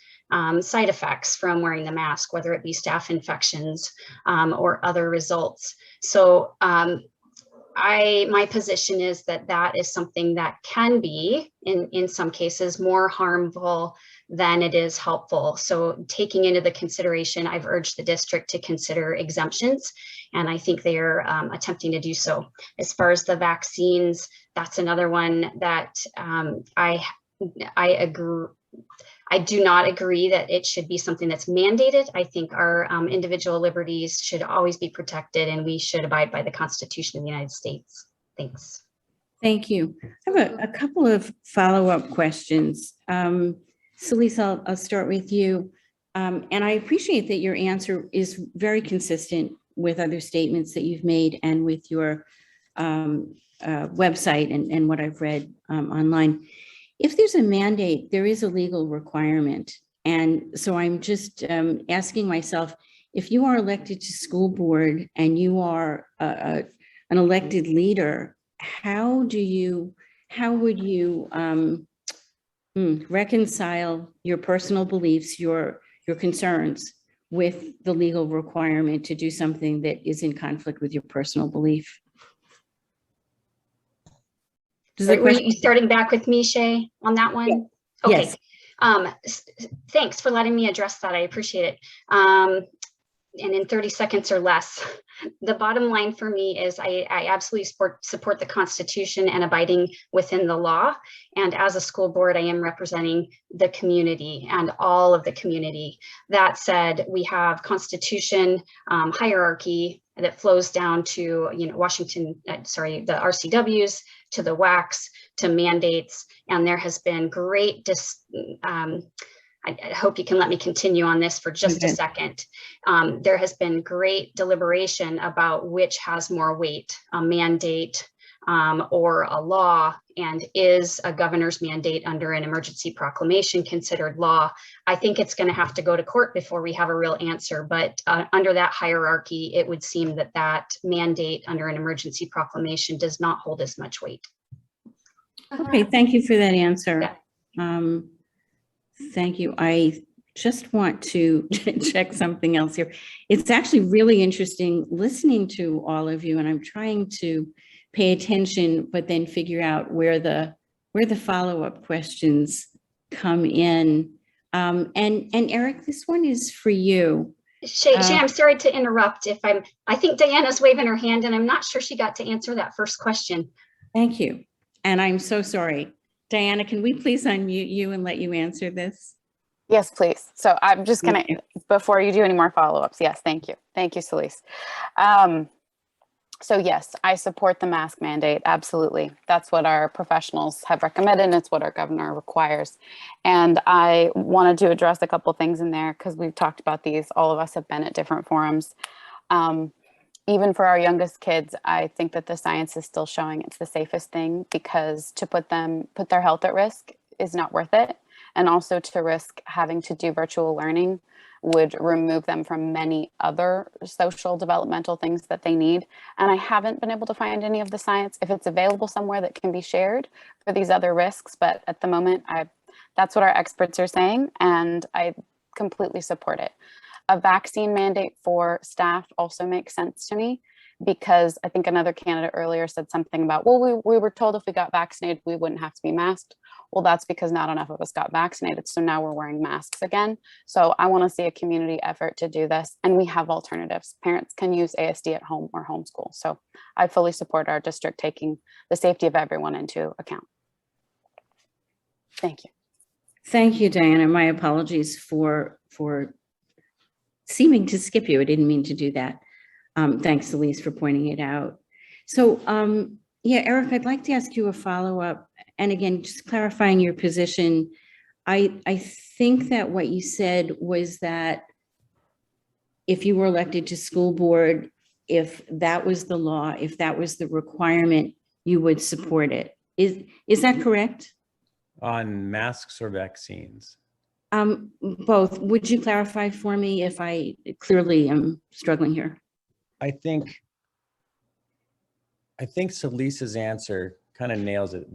side effects from wearing the mask, whether it be staph infections or other results. So my position is that that is something that can be, in some cases, more harmful than it is helpful. So taking into the consideration, I've urged the district to consider exemptions, and I think they are attempting to do so. As far as the vaccines, that's another one that I agree. I do not agree that it should be something that's mandated. I think our individual liberties should always be protected, and we should abide by the Constitution of the United States. Thanks. Thank you. I have a couple of follow-up questions. Celise, I'll start with you. And I appreciate that your answer is very consistent with other statements that you've made and with your website and what I've read online. If there's a mandate, there is a legal requirement. And so I'm just asking myself, if you are elected to school board and you are an elected leader, how would you reconcile your personal beliefs, your concerns with the legal requirement to do something that is in conflict with your personal belief? Were you starting back with me, Shay, on that one? Yeah. Okay. Yes. Thanks for letting me address that. I appreciate it. And in 30 seconds or less, the bottom line for me is I absolutely support the Constitution and abiding within the law. And as a school board, I am representing the community and all of the community. That said, we have Constitution hierarchy that flows down to, the RCWs, to the WACs, to mandates, and there has been great I hope you can let me continue on this for just a second. There has been great deliberation about which has more weight, a mandate or a law, and is a governor's mandate under an emergency proclamation considered law? I think it's going to have to go to court before we have a real answer, but under that hierarchy, it would seem that that mandate under an emergency proclamation does not hold as much weight. Okay, thank you for that answer. Yeah. Thank you. I just want to check something else here. It's actually really interesting listening to all of you, and I'm trying to pay attention, but then figure out where the follow-up questions come in. And Eric, this one is for you. Shay, I'm sorry to interrupt. I think Diana's waving her hand, and I'm not sure she got to answer that first question. Thank you. And I'm so sorry. Diana, can we please unmute you and let you answer this? Yes, please. So I'm just gonna, before you do any more follow-ups, yes, thank you. Thank you, Celise. So yes, I support the mask mandate, absolutely. That's what our professionals have recommended, and it's what our governor requires. And I wanted to address a couple things in there because we've talked about these, all of us have been at different forums. even for our youngest kids, I think that the science is still showing it's the safest thing, because to put their health at risk is not worth it. And also to risk having to do virtual learning would remove them from many other social developmental things that they need. And I haven't been able to find any of the science, if it's available somewhere, that can be shared for these other risks. But at the moment, that's what our experts are saying, and I completely support it. A vaccine mandate for staff also makes sense to me, because I think another candidate earlier said something about, well, we were told if we got vaccinated, we wouldn't have to be masked. Well, that's because not enough of us got vaccinated. So now we're wearing masks again. So I want to see a community effort to do this. And we have alternatives. Parents can use ASD at home or homeschool. So I fully support our district taking the safety of everyone into account. Thank you. Thank you, Diana. My apologies for seeming to skip you. I didn't mean to do that. Thanks, Elise, for pointing it out. So yeah, Eric, I'd like to ask you a follow-up. And again, just clarifying your position. I think that what you said was that if you were elected to school board, if that was the law, if that was the requirement, you would support it. Is that correct? On masks or vaccines? Both. Would you clarify for me if I clearly am struggling here? I think Salisa's answer kind of nails it.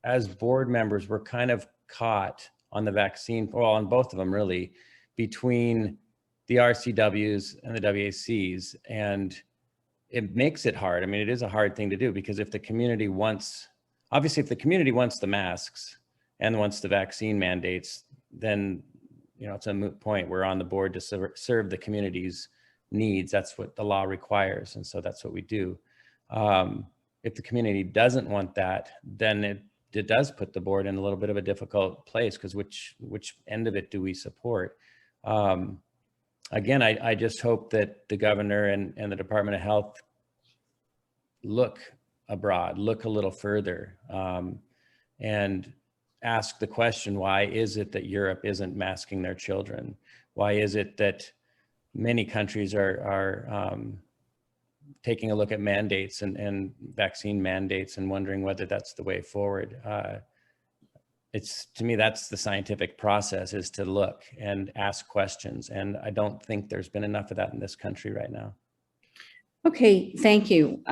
As board members, we're kind of caught on the vaccine, well, on both of them really, between the RCWs and the WACs. And it makes it hard. I mean, it is a hard thing to do, because if the community wants, obviously if the community wants the masks and wants the vaccine mandates, then, you know, it's a moot point. We're on the board to serve the community's needs. That's what the law requires. And so that's what we do. If the community doesn't want that, then it does put the board in a little bit of a difficult place, because which end of it do we support? Again, I just hope that the governor and the Department of Health look abroad, look a little further, and ask the question, why is it that Europe isn't masking their children? Why is it that many countries are taking a look at mandates and vaccine mandates and wondering whether that's the way forward? To me, that's the scientific process, is to look and ask questions. And I don't think there's been enough of that in this country right now. Okay, thank you.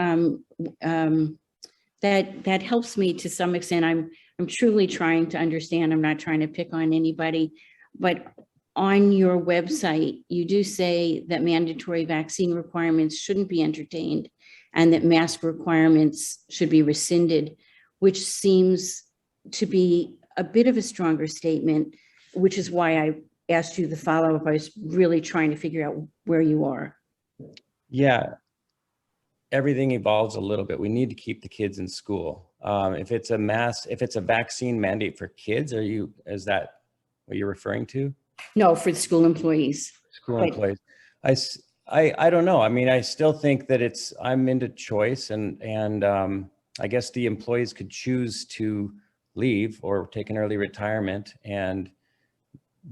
That helps me to some extent. I'm truly trying to understand. I'm not trying to pick on anybody, but on your website, you do say that mandatory vaccine requirements shouldn't be entertained and that mask requirements should be rescinded, which seems to be a bit of a stronger statement, which is why I asked you the follow-up. I was really trying to figure out where you are. Yeah, everything evolves a little bit. We need to keep the kids in school. If it's a vaccine mandate for kids, is that what you're referring to? No, for the school employees. School employees. I don't know. I mean, I still think that I'm into choice, and I guess the employees could choose to leave or take an early retirement, and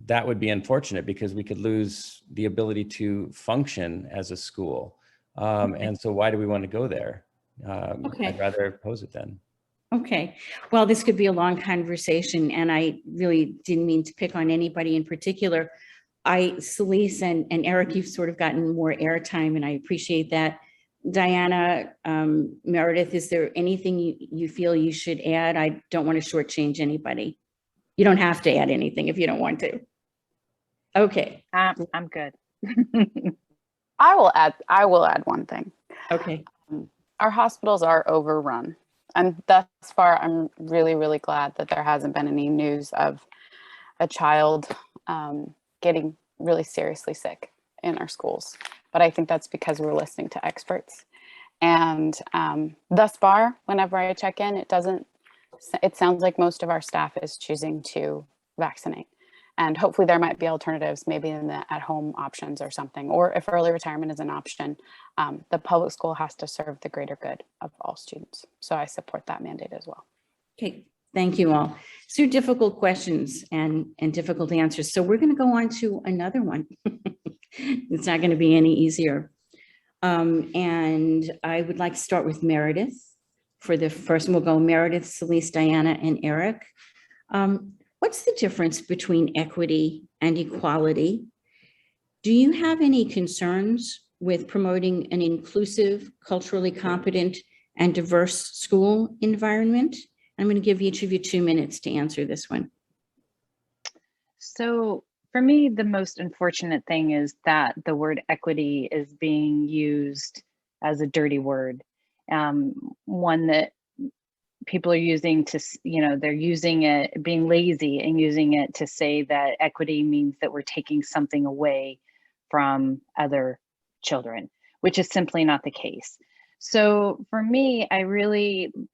that would be unfortunate, because we could lose the ability to function as a school. And so why do we want to go there? Okay. I'd rather oppose it then. Okay, well, this could be a long conversation, and I really didn't mean to pick on anybody in particular. Celise and Eric, you've sort of gotten more airtime, and I appreciate that. Diana, Meredith, is there anything you feel you should add? I don't want to shortchange anybody. You don't have to add anything if you don't want to. Okay. I'm good. I will add one thing. Okay. Our hospitals are overrun. And thus far, I'm really, really glad that there hasn't been any news of a child getting really seriously sick in our schools. But I think that's because we're listening to experts. And thus far, whenever I check in, it sounds like most of our staff is choosing to vaccinate. And hopefully there might be alternatives, maybe in the at-home options or something, or if early retirement is an option, the public school has to serve the greater good of all students. So I support that mandate as well. Okay, thank you all. So difficult questions and difficult answers. So we're going to go on to another one. It's not going to be any easier. And I would like to start with Meredith. For the first, we'll go Meredith, Celeste, Diana, and Eric. What's the difference between equity and equality? Do you have any concerns with promoting an inclusive, culturally competent, and diverse school environment? I'm going to give each of you 2 minutes to answer this one. So for me, the most unfortunate thing is that the word equity is being used as a dirty word, one that people are using to, they're using it, being lazy and using it to say that equity means that we're taking something away from other children, which is simply not the case. So for me,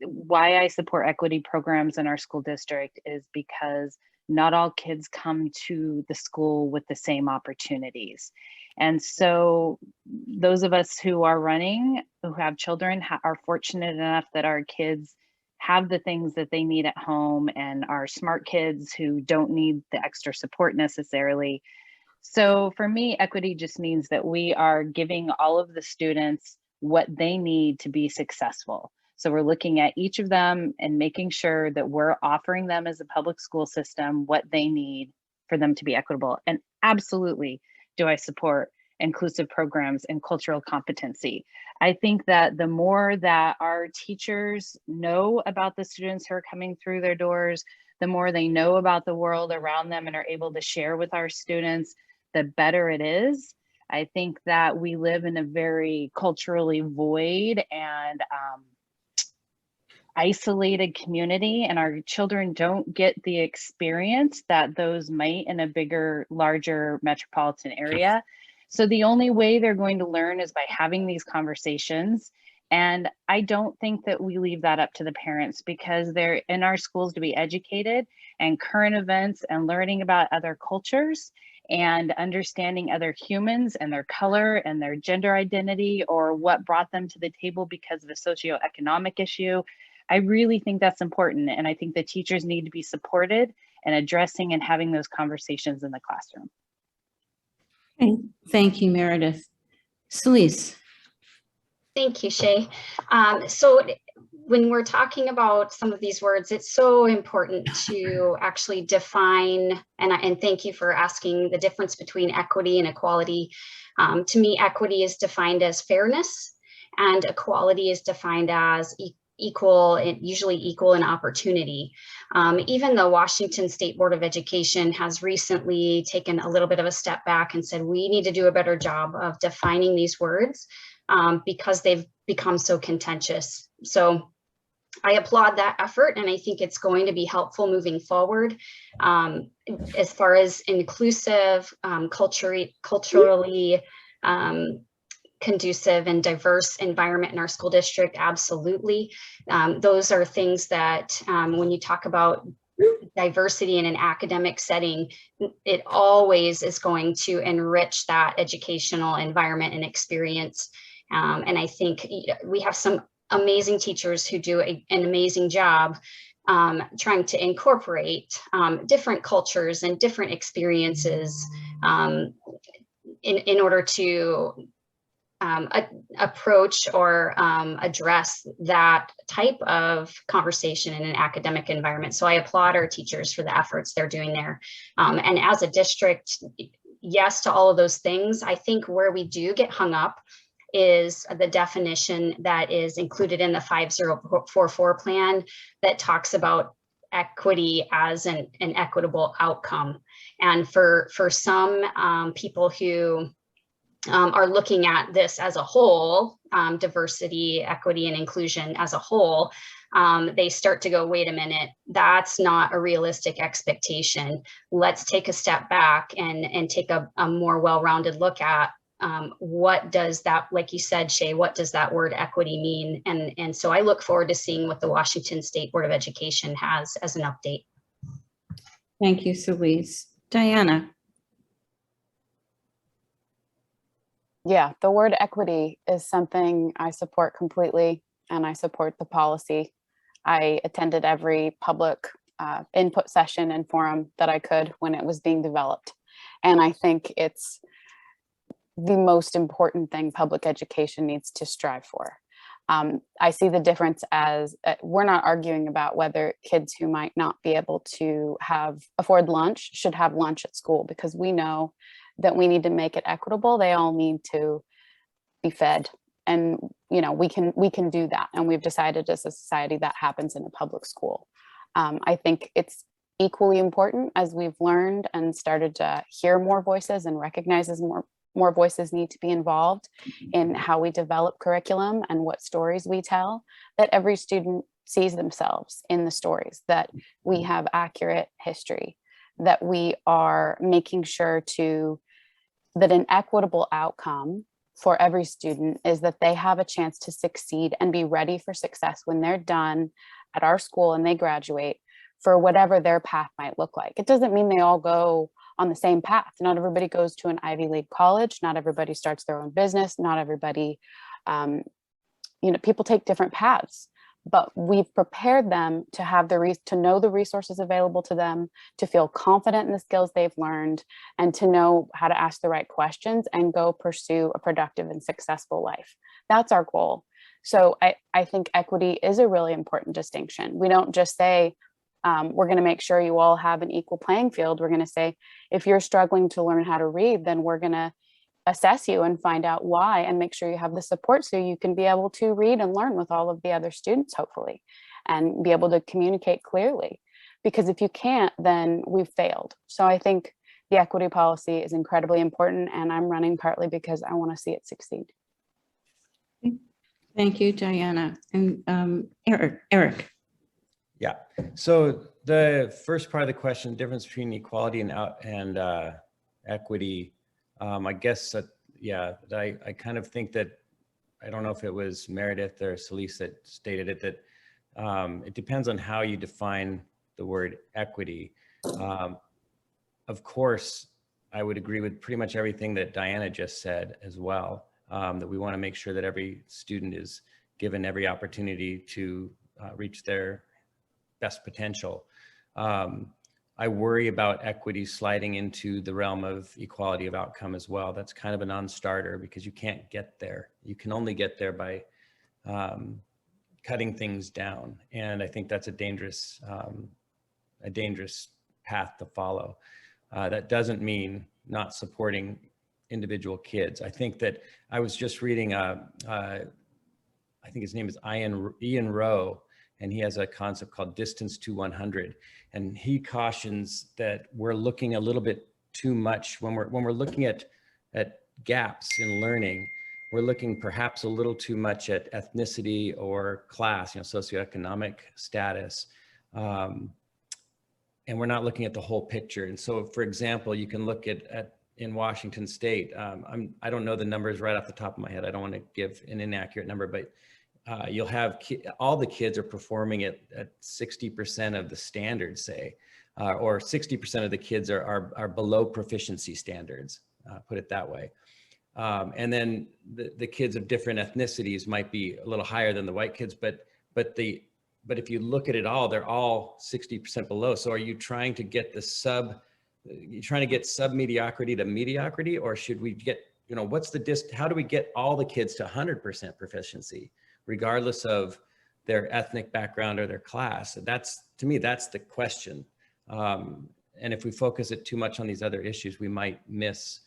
why I support equity programs in our school district is because not all kids come to the school with the same opportunities. And so those of us who are running, who have children, are fortunate enough that our kids have the things that they need at home and are smart kids who don't need the extra support necessarily. So for me, equity just means that we are giving all of the students what they need to be successful. So we're looking at each of them and making sure that we're offering them as a public school system what they need for them to be equitable. And absolutely do I support inclusive programs and cultural competency. I think that the more that our teachers know about the students who are coming through their doors, the more they know about the world around them and are able to share with our students, the better it is. I think that we live in a very culturally void and isolated community, and our children don't get the experience that those might in a bigger, larger metropolitan area. So the only way they're going to learn is by having these conversations. And I don't think that we leave that up to the parents, because they're in our schools to be educated, and current events and learning about other cultures and understanding other humans and their color and their gender identity, or what brought them to the table because of a socioeconomic issue. I really think that's important. And I think the teachers need to be supported in addressing and having those conversations in the classroom. Okay. Thank you, Meredith. Celeste. Thank you, Shay. So when we're talking about some of these words, it's so important to actually define, and thank you for asking the difference between equity and equality. To me, equity is defined as fairness, and equality is defined as equal, usually equal in opportunity. Even the Washington State Board of Education has recently taken a little bit of a step back and said, we need to do a better job of defining these words because they've become so contentious. So I applaud that effort, and I think it's going to be helpful moving forward as far as inclusive, culturally conducive and diverse environment in our school district. Absolutely. Those are things that when you talk about diversity in an academic setting, it always is going to enrich that educational environment and experience. And I think we have some amazing teachers who do an amazing job trying to incorporate different cultures and different experiences in order to approach or address that type of conversation in an academic environment. So I applaud our teachers for the efforts they're doing there. And as a district, yes to all of those things. I think where we do get hung up is the definition that is included in the 5044 plan that talks about equity as an equitable outcome. And for some people who are looking at this as a whole, diversity, equity, and inclusion as a whole, they start to go, wait a minute, that's not a realistic expectation. Let's take a step back and take a more well-rounded look at what does that, like you said, Shay, what does that word equity mean? And so I look forward to seeing what the Washington State Board of Education has as an update. Thank you, Celeste. Diana. Yeah, the word equity is something I support completely, and I support the policy. I attended every public input session and forum that I could when it was being developed. And I think it's the most important thing public education needs to strive for. I see the difference as we're not arguing about whether kids who might not be able to afford lunch should have lunch at school, because we know that we need to make it equitable. They all need to be fed, and we can do that, and we've decided as a society that happens in a public school. I think it's equally important, as we've learned and started to hear more voices and recognizes more voices need to be involved in how we develop curriculum and what stories we tell, that every student sees themselves in the stories, that we have accurate history, that we are making sure that an equitable outcome for every student is that they have a chance to succeed and be ready for success when they're done at our school and they graduate, for whatever their path might look like. It doesn't mean they all go on the same path. Not everybody goes to an Ivy League college. Not everybody starts their own business. Not everybody, people take different paths, but we've prepared them to have to know the resources available to them, to feel confident in the skills they've learned, and to know how to ask the right questions and go pursue a productive and successful life. That's our goal. So I think equity is a really important distinction. We don't just say, we're going to make sure you all have an equal playing field. We're going to say, if you're struggling to learn how to read, then we're going to assess you and find out why, and make sure you have the support so you can be able to read and learn with all of the other students, hopefully, and be able to communicate clearly. Because if you can't, then we've failed. So I think the equity policy is incredibly important, and I'm running partly because I want to see it succeed. Thank you, Diana. And Eric. Yeah. So the first part of the question, difference between equality and equity, I guess that, I kind of think that, I don't know if it was Meredith or Celise that stated it, that it depends on how you define the word equity. Of course, I would agree with pretty much everything that Diana just said as well, that we want to make sure that every student is given every opportunity to reach their best potential. I worry about equity sliding into the realm of equality of outcome as well. That's kind of a non-starter, because you can't get there. You can only get there by cutting things down. And I think that's a dangerous path to follow. That doesn't mean not supporting individual kids. I think that I was just reading, I think his name is Ian Rowe, and he has a concept called distance to 100. And he cautions that we're looking a little bit too much when we're looking at gaps in learning. We're looking perhaps a little too much at ethnicity or class, socioeconomic status. And we're not looking at the whole picture. And so, for example, you can look at in Washington State, I don't know the numbers right off the top of my head. I don't want to give an inaccurate number, but you'll have all the kids are performing at 60% of the standards, say, or 60% of the kids are below proficiency standards, put it that way. And then the kids of different ethnicities might be a little higher than the white kids, but if you look at it all, they're all 60% below. So are you trying to get sub mediocrity to mediocrity, or should we get, how do we get all the kids to 100% proficiency, regardless of their ethnic background or their class? To me, that's the question. And if we focus it too much on these other issues, we might miss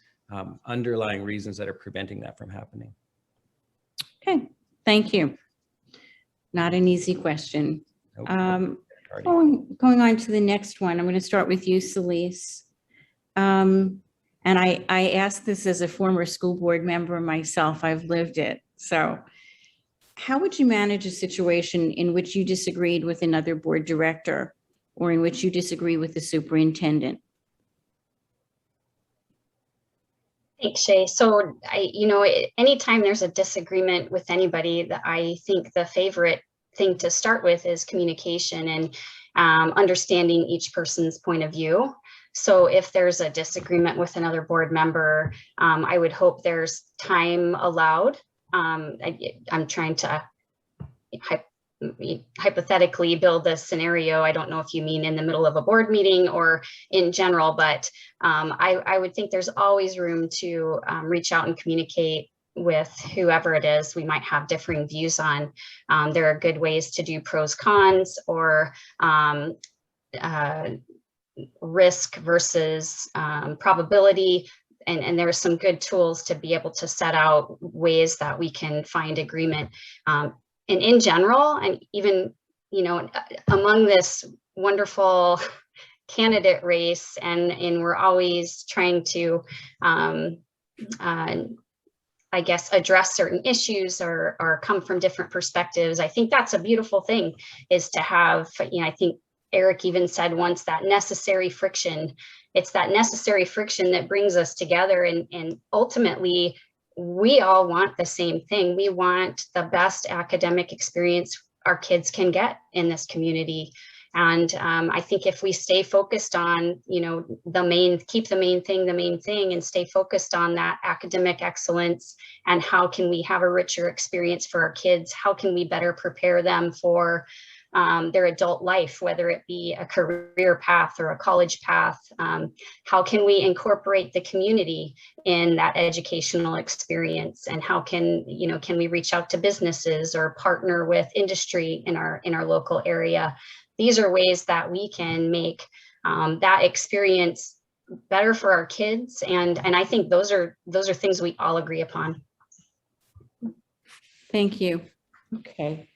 underlying reasons that are preventing that from happening. Okay, thank you. Not an easy question. Nope. Going on to the next one, I'm going to start with you, Celise. And I ask this as a former school board member myself. I've lived it. So how would you manage a situation in which you disagreed with another board director, or in which you disagree with the superintendent? Thanks, Shay. So anytime there's a disagreement with anybody, that I think the favorite thing to start with is communication and understanding each person's point of view. So if there's a disagreement with another board member, I would hope there's time allowed. I'm trying to hypothetically build a scenario. I don't know if you mean in the middle of a board meeting or in general, but I would think there's always room to reach out and communicate with whoever it is we might have differing views on. There are good ways to do pros, cons, or risk versus probability. And there are some good tools to be able to set out ways that we can find agreement. And in general, and even, you know, among this wonderful candidate race, and we're always trying to, I guess, address certain issues or come from different perspectives. I think that's a beautiful thing, is to have, you know, I think Eric even said once, that necessary friction. It's that necessary friction that brings us together, and ultimately, we all want the same thing. We want the best academic experience our kids can get in this community. And I think if we stay focused on, you know, keep the main thing, and stay focused on that academic excellence, and how can we have a richer experience for our kids? How can we better prepare them for their adult life, whether it be a career path or a college path? How can we incorporate the community in that educational experience? And how can we reach out to businesses or partner with industry in our local area? These are ways that we can make that experience better for our kids. And I think those are things we all agree upon. Thank you. Okay.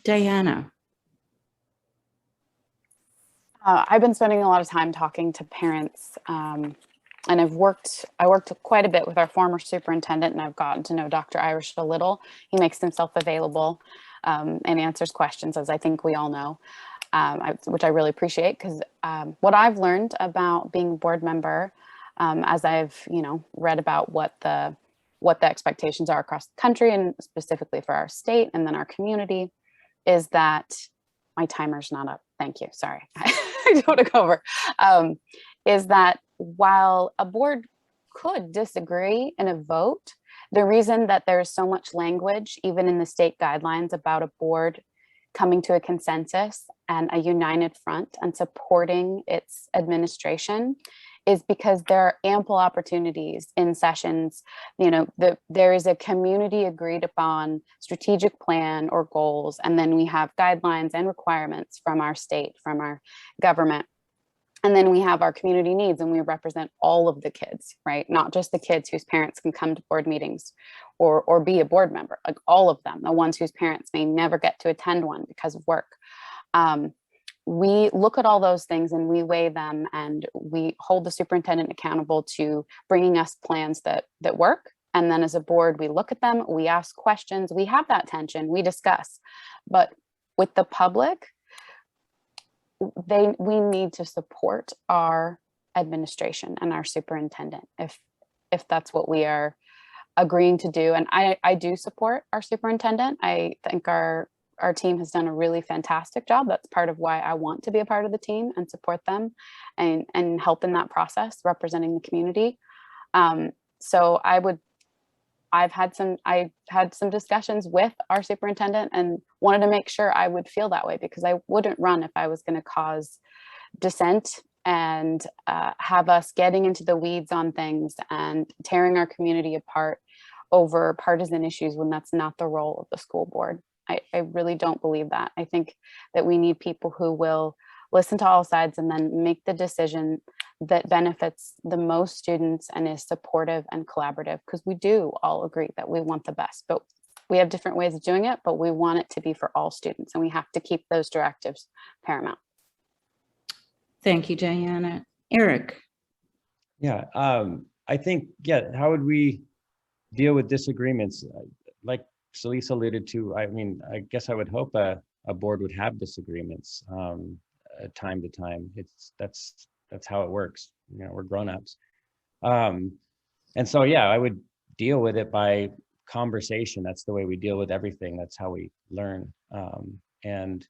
Diana. I've been spending a lot of time talking to parents, and I worked quite a bit with our former superintendent, and I've gotten to know Dr. Irish a little. He makes himself available and answers questions, as I think we all know, which I really appreciate, because what I've learned about being a board member, as I've read about what the expectations are across the country, and specifically for our state and then our community, is that my timer's not up. Thank you. Sorry. I don't want to go over. Is that while a board could disagree in a vote, the reason that there's so much language, even in the state guidelines, about a board coming to a consensus and a united front and supporting its administration is because there are ample opportunities in sessions. There is a community agreed upon strategic plan or goals, and then we have guidelines and requirements from our state, from our government. And then we have our community needs, and we represent all of the kids, right? Not just the kids whose parents can come to board meetings or be a board member, like all of them, the ones whose parents may never get to attend one because of work. We look at all those things and we weigh them, and we hold the superintendent accountable to bringing us plans that work. And then as a board, we look at them, we ask questions, we have that tension, we discuss. But with the public, we need to support our administration and our superintendent if that's what we are agreeing to do. And I do support our superintendent. I think our team has done a really fantastic job. That's part of why I want to be a part of the team and support them and help in that process, representing the community. So I've had some discussions with our superintendent and wanted to make sure I would feel that way, because I wouldn't run if I was going to cause dissent and have us getting into the weeds on things and tearing our community apart over partisan issues when that's not the role of the school board. I really don't believe that. I think that we need people who will listen to all sides and then make the decision that benefits the most students and is supportive and collaborative, because we do all agree that we want the best, but we have different ways of doing it, but we want it to be for all students, and we have to keep those directives paramount. Thank you, Diana. Eric. Yeah, I think, how would we deal with disagreements? Like Celise alluded to, I mean, I guess I would hope a board would have disagreements time to time. That's how it works. We're grown-ups. And so, I would deal with it by conversation. That's the way we deal with everything. That's how we learn. And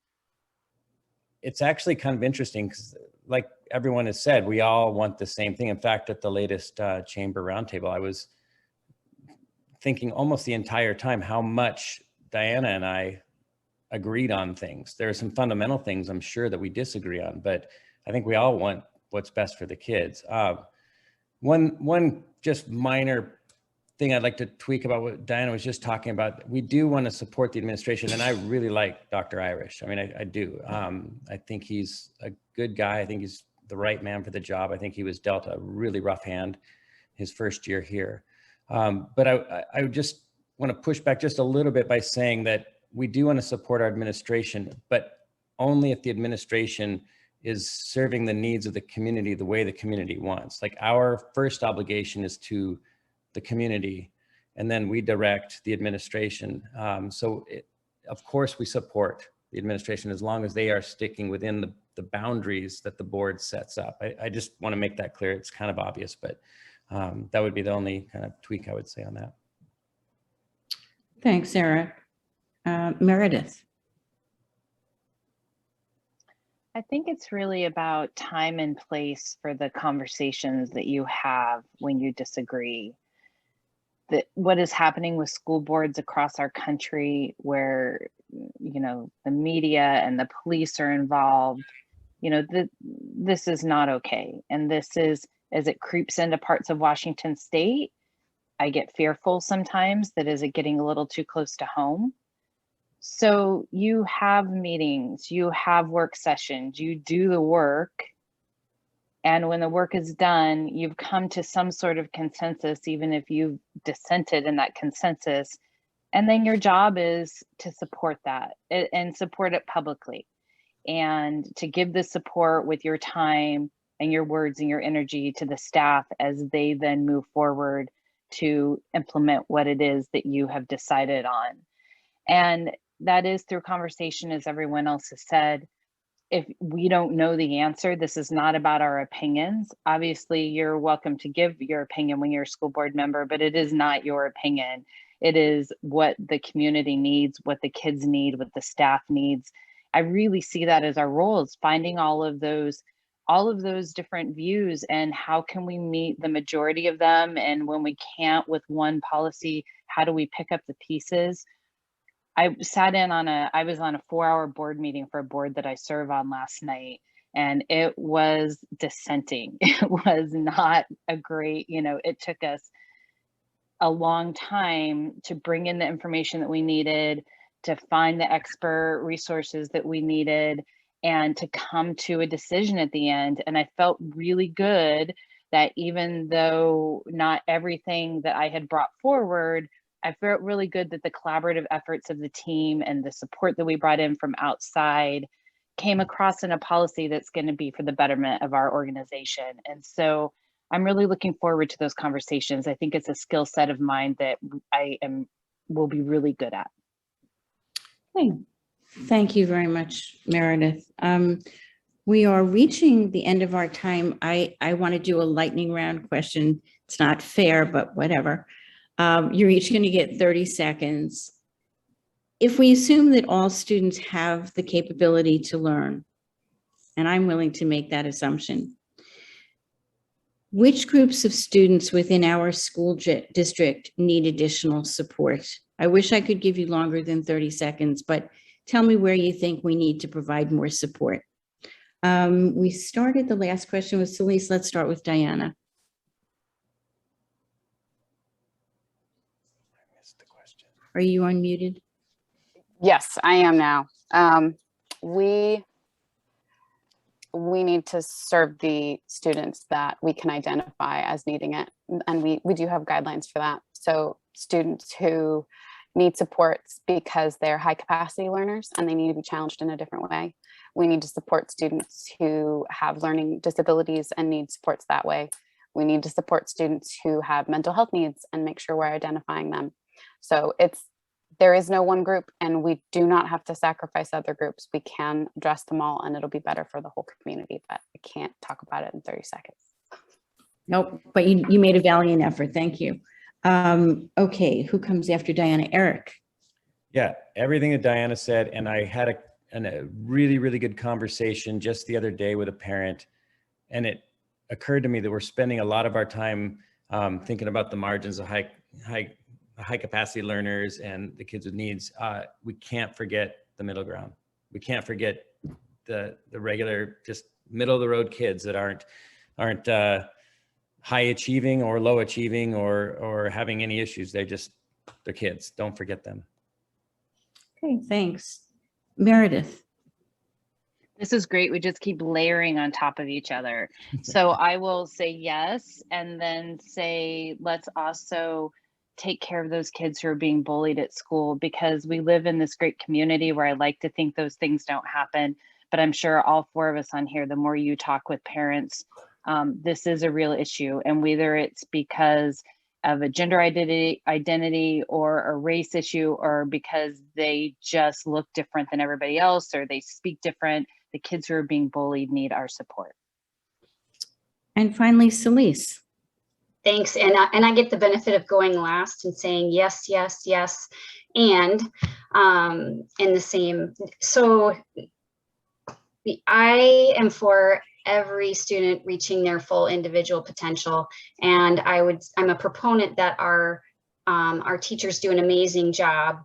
it's actually kind of interesting because, like everyone has said, we all want the same thing. In fact, at the latest chamber roundtable, I was thinking almost the entire time how much Diana and I agreed on things. There are some fundamental things I'm sure that we disagree on, but I think we all want what's best for the kids. One just minor thing I'd like to tweak about what Diana was just talking about. We do want to support the administration, and I really like Dr. Irish. I mean, I do. I think he's a good guy. I think he's the right man for the job. I think he was dealt a really rough hand his first year here. But I would just want to push back just a little bit by saying that we do want to support our administration, but only if the administration is serving the needs of the community the way the community wants. Like, our first obligation is to the community, and then we direct the administration. Of course, we support the administration as long as they are sticking within the boundaries that the board sets up. I just want to make that clear. It's kind of obvious, but that would be the only kind of tweak I would say on that. Thanks, Sarah. Meredith. I think it's really about time and place for the conversations that you have when you disagree. That what is happening with school boards across our country, where, you know, the media and the police are involved, you know, this is not okay. And this is, as it creeps into parts of Washington state, I get fearful sometimes that is it getting a little too close to home. So you have meetings, you have work sessions, you do the work. And when the work is done, you've come to some sort of consensus, even if you've dissented in that consensus. And then your job is to support that and support it publicly, and to give the support with your time and your words and your energy to the staff as they then move forward to implement what it is that you have decided on. And that is through conversation, as everyone else has said. If we don't know the answer, this is not about our opinions. Obviously, you're welcome to give your opinion when you're a school board member, but it is not your opinion. It is what the community needs, what the kids need, what the staff needs. I really see that as our role, is finding all of those different views, and how can we meet the majority of them? And when we can't with one policy, how do we pick up the pieces? I was on a 4-hour board meeting for a board that I serve on last night, and it was dissenting. It was not a great, it took us a long time to bring in the information that we needed, to find the expert resources that we needed, and to come to a decision at the end. And I felt really good that even though not everything that I had brought forward, I felt really good that the collaborative efforts of the team and the support that we brought in from outside came across in a policy that's going to be for the betterment of our organization. And so I'm really looking forward to those conversations. I think it's a skill set of mine that will be really good at. Thank you very much, Meredith. We are reaching the end of our time. I want to do a lightning round question. It's not fair, but whatever. You're each going to get 30 seconds. If we assume that all students have the capability to learn, and I'm willing to make that assumption, which groups of students within our school district need additional support? I wish I could give you longer than 30 seconds, but tell me where you think we need to provide more support. We started the last question with Celeste. Let's start with Diana. Are you unmuted? Yes, I am now. We need to serve the students that we can identify as needing it. And we do have guidelines for that. So students who need supports because they're high capacity learners and they need to be challenged in a different way. We need to support students who have learning disabilities and need supports that way. We need to support students who have mental health needs and make sure we're identifying them. So there is no one group, and we do not have to sacrifice other groups. We can address them all, and it'll be better for the whole community, but I can't talk about it in 30 seconds. Nope, but you made a valiant effort. Thank you. Okay, who comes after Diana? Eric. Yeah, everything that Diana said, and I had a really, really good conversation just the other day with a parent, and it occurred to me that we're spending a lot of our time thinking about the margins of high high capacity learners and the kids with needs, we can't forget the middle ground. We can't forget the regular, just middle of the road kids that aren't high achieving or low achieving or having any issues. They're kids. Don't forget them. Okay, thanks. Meredith. This is great. We just keep layering on top of each other. So I will say yes, and then say, let's also take care of those kids who are being bullied at school, because we live in this great community where I like to think those things don't happen. But I'm sure all four of us on here, the more you talk with parents, this is a real issue. And whether it's because of a gender identity or a race issue, or because they just look different than everybody else, or they speak different, the kids who are being bullied need our support. And finally, Celise. Thanks. And I get the benefit of going last and saying yes, yes, yes, and in the same. So I am for every student reaching their full individual potential, and I'm a proponent that our teachers do an amazing job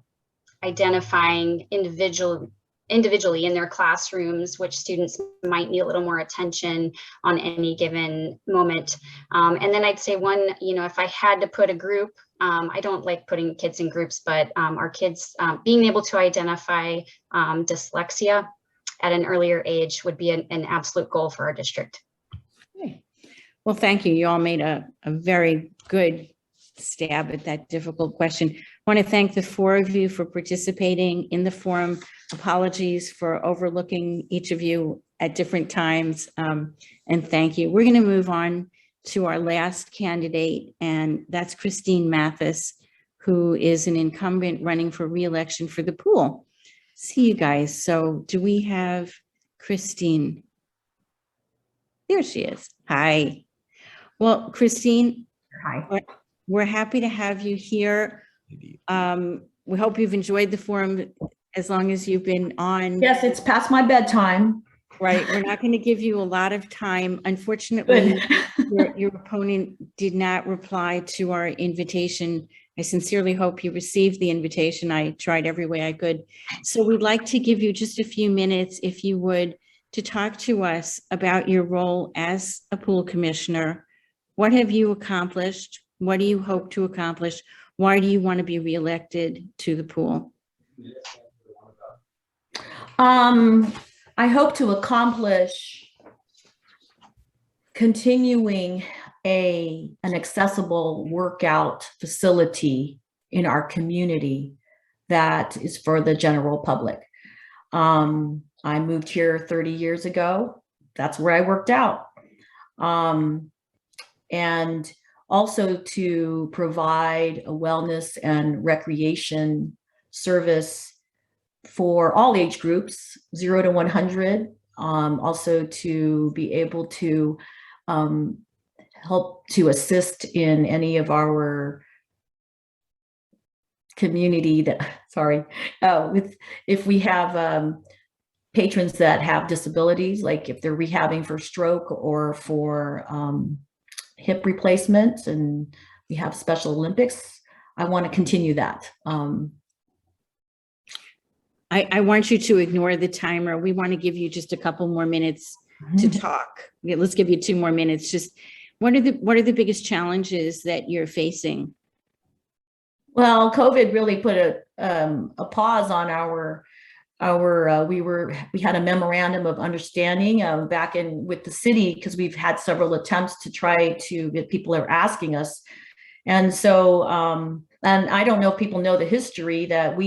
identifying individually in their classrooms which students might need a little more attention on any given moment. And then I'd say one, if I had to put a group, I don't like putting kids in groups, but our kids being able to identify dyslexia at an earlier age would be an absolute goal for our district. Okay. Well, thank you. You all made a very good stab at that difficult question. I want to thank the four of you for participating in the forum. Apologies for overlooking each of you at different times, and thank you. We're going to move on to our last candidate, and that's Christine Mathis, who is an incumbent running for re-election for the pool. See you guys. So do we have Christine? There she is. Hi. Well, Christine, hi. We're happy to have you here. We hope you've enjoyed the forum as long as you've been on. Yes, it's past my bedtime. Right. We're not going to give you a lot of time. Unfortunately, your opponent did not reply to our invitation. I sincerely hope you received the invitation. I tried every way I could. So we'd like to give you just a few minutes, if you would, to talk to us about your role as a pool commissioner. What have you accomplished? What do you hope to accomplish? Why do you want to be reelected to the pool? I hope to accomplish continuing an accessible workout facility in our community that is for the general public. I moved here 30 years ago. That's where I worked out. And also to provide a wellness and recreation service for all age groups, 0 to 100. Also to be able to help to assist in any of our community if we have patrons that have disabilities, like if they're rehabbing for stroke or for hip replacement, and we have Special Olympics. I want to continue that. I want you to ignore the timer. We want to give you just a couple more minutes to talk. Yeah, let's give you 2 more minutes. Just what are the biggest challenges that you're facing? Well, COVID really put a pause on we had a memorandum of understanding back with the city, because we've had several attempts to try to get people are asking us. And so, and I don't know if people know the history that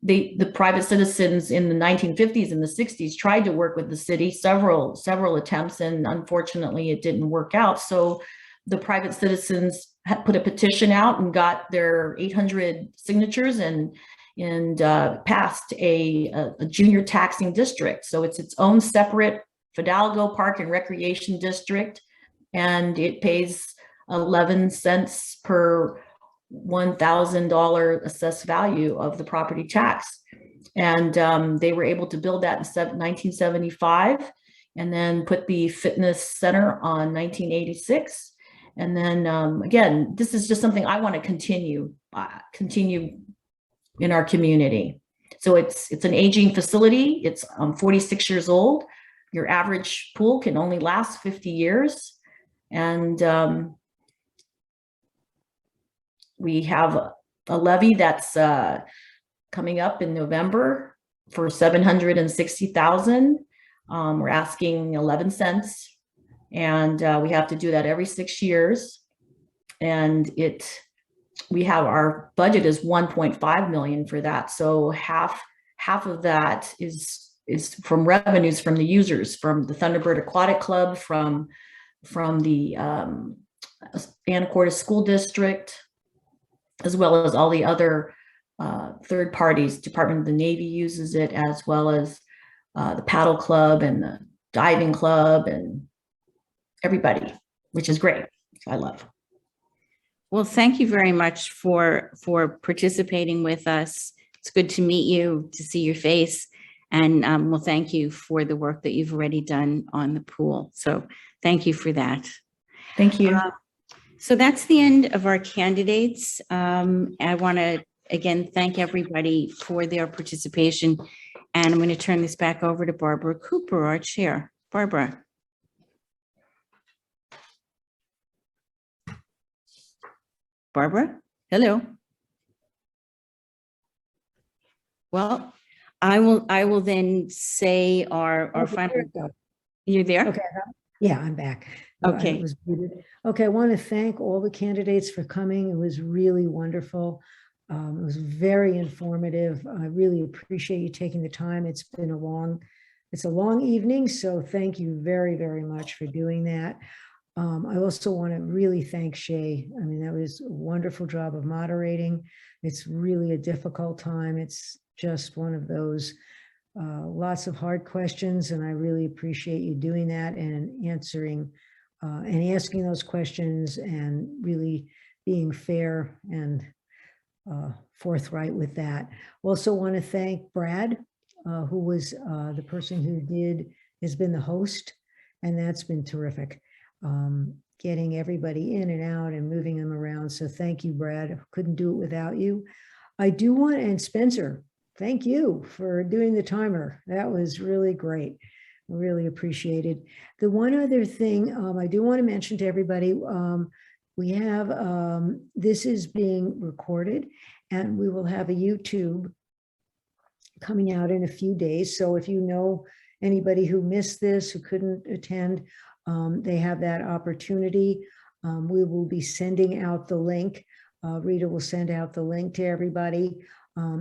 the private citizens in the 1950s and the 60s tried to work with the city, several attempts, and unfortunately it didn't work out. So the private citizens put a petition out and got their 800 signatures and passed a junior taxing district. So it's its own separate Fidalgo Park and Recreation District, and it pays 11 cents per $1,000 assessed value of the property tax. And they were able to build that in 1975, and then put the fitness center on 1986. And then again, this is just something I want to continue in our community. So it's an aging facility. It's 46 years old. Your average pool can only last 50 years. And we have a levy that's coming up in November for $760,000. We're asking 11 cents, and we have to do that every 6 years. And we have our budget is 1.5 million for that. So half of that is from revenues from the users, from the Thunderbird Aquatic Club, from the Anacortes School District, as well as all the other third parties. Department of the Navy uses it, as well as the paddle club and the diving club and everybody, which is great. I love. Well, thank you very much for participating with us. It's good to meet you, to see your face. And well, thank you for the work that you've already done on the pool. So thank you for that. Thank you. So that's the end of our candidates. I want to, again, thank everybody for their participation. And I'm going to turn this back over to Barbara Cooper, our chair. Barbara. Barbara, hello. Well, I will then say our final. You're there? Okay. Yeah, I'm back. Okay. It was muted. Okay, I want to thank all the candidates for coming. It was really wonderful. It was very informative. I really appreciate you taking the time. It's a long evening, so thank you very, very much for doing that. I also want to really thank Shay. I mean, that was a wonderful job of moderating. It's really a difficult time. It's just one of those lots of hard questions, and I really appreciate you doing that and answering and asking those questions and really being fair and forthright with that. Also want to thank Brad, who was the person who has been the host, and that's been terrific. Getting everybody in and out and moving them around. So thank you, Brad. Couldn't do it without you. I do want, and Spencer, thank you for doing the timer. That was really great. I really appreciated. The one other thing I do want to mention to everybody, we have, this is being recorded and we will have a YouTube coming out in a few days. So if you know anybody who missed this, who couldn't attend, they have that opportunity. We will be sending out the link. Rita will send out the link to everybody,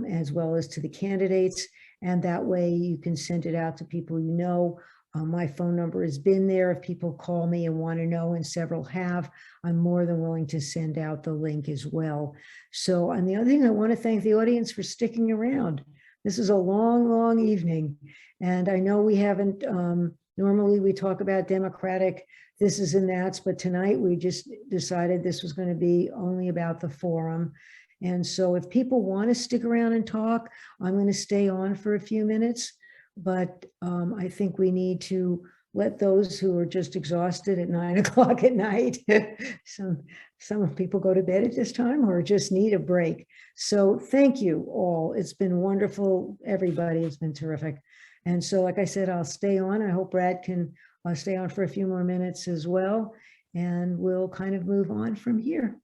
as well as to the candidates. And that way you can send it out to people you know. My phone number has been there. If people call me and want to know, and several have, I'm more than willing to send out the link as well. So, and the other thing, I want to thank the audience for sticking around. This is a long, long evening. And I know we haven't, normally we talk about Democratic thises and that's, but tonight we just decided this was going to be only about the forum. And so if people want to stick around and talk, I'm going to stay on for a few minutes. But I think we need to let those who are just exhausted at 9 o'clock at night, some people go to bed at this time or just need a break. So thank you all. It's been wonderful. Everybody, it's been terrific. And so, like I said, I'll stay on. I hope Brad can stay on for a few more minutes as well. And we'll kind of move on from here.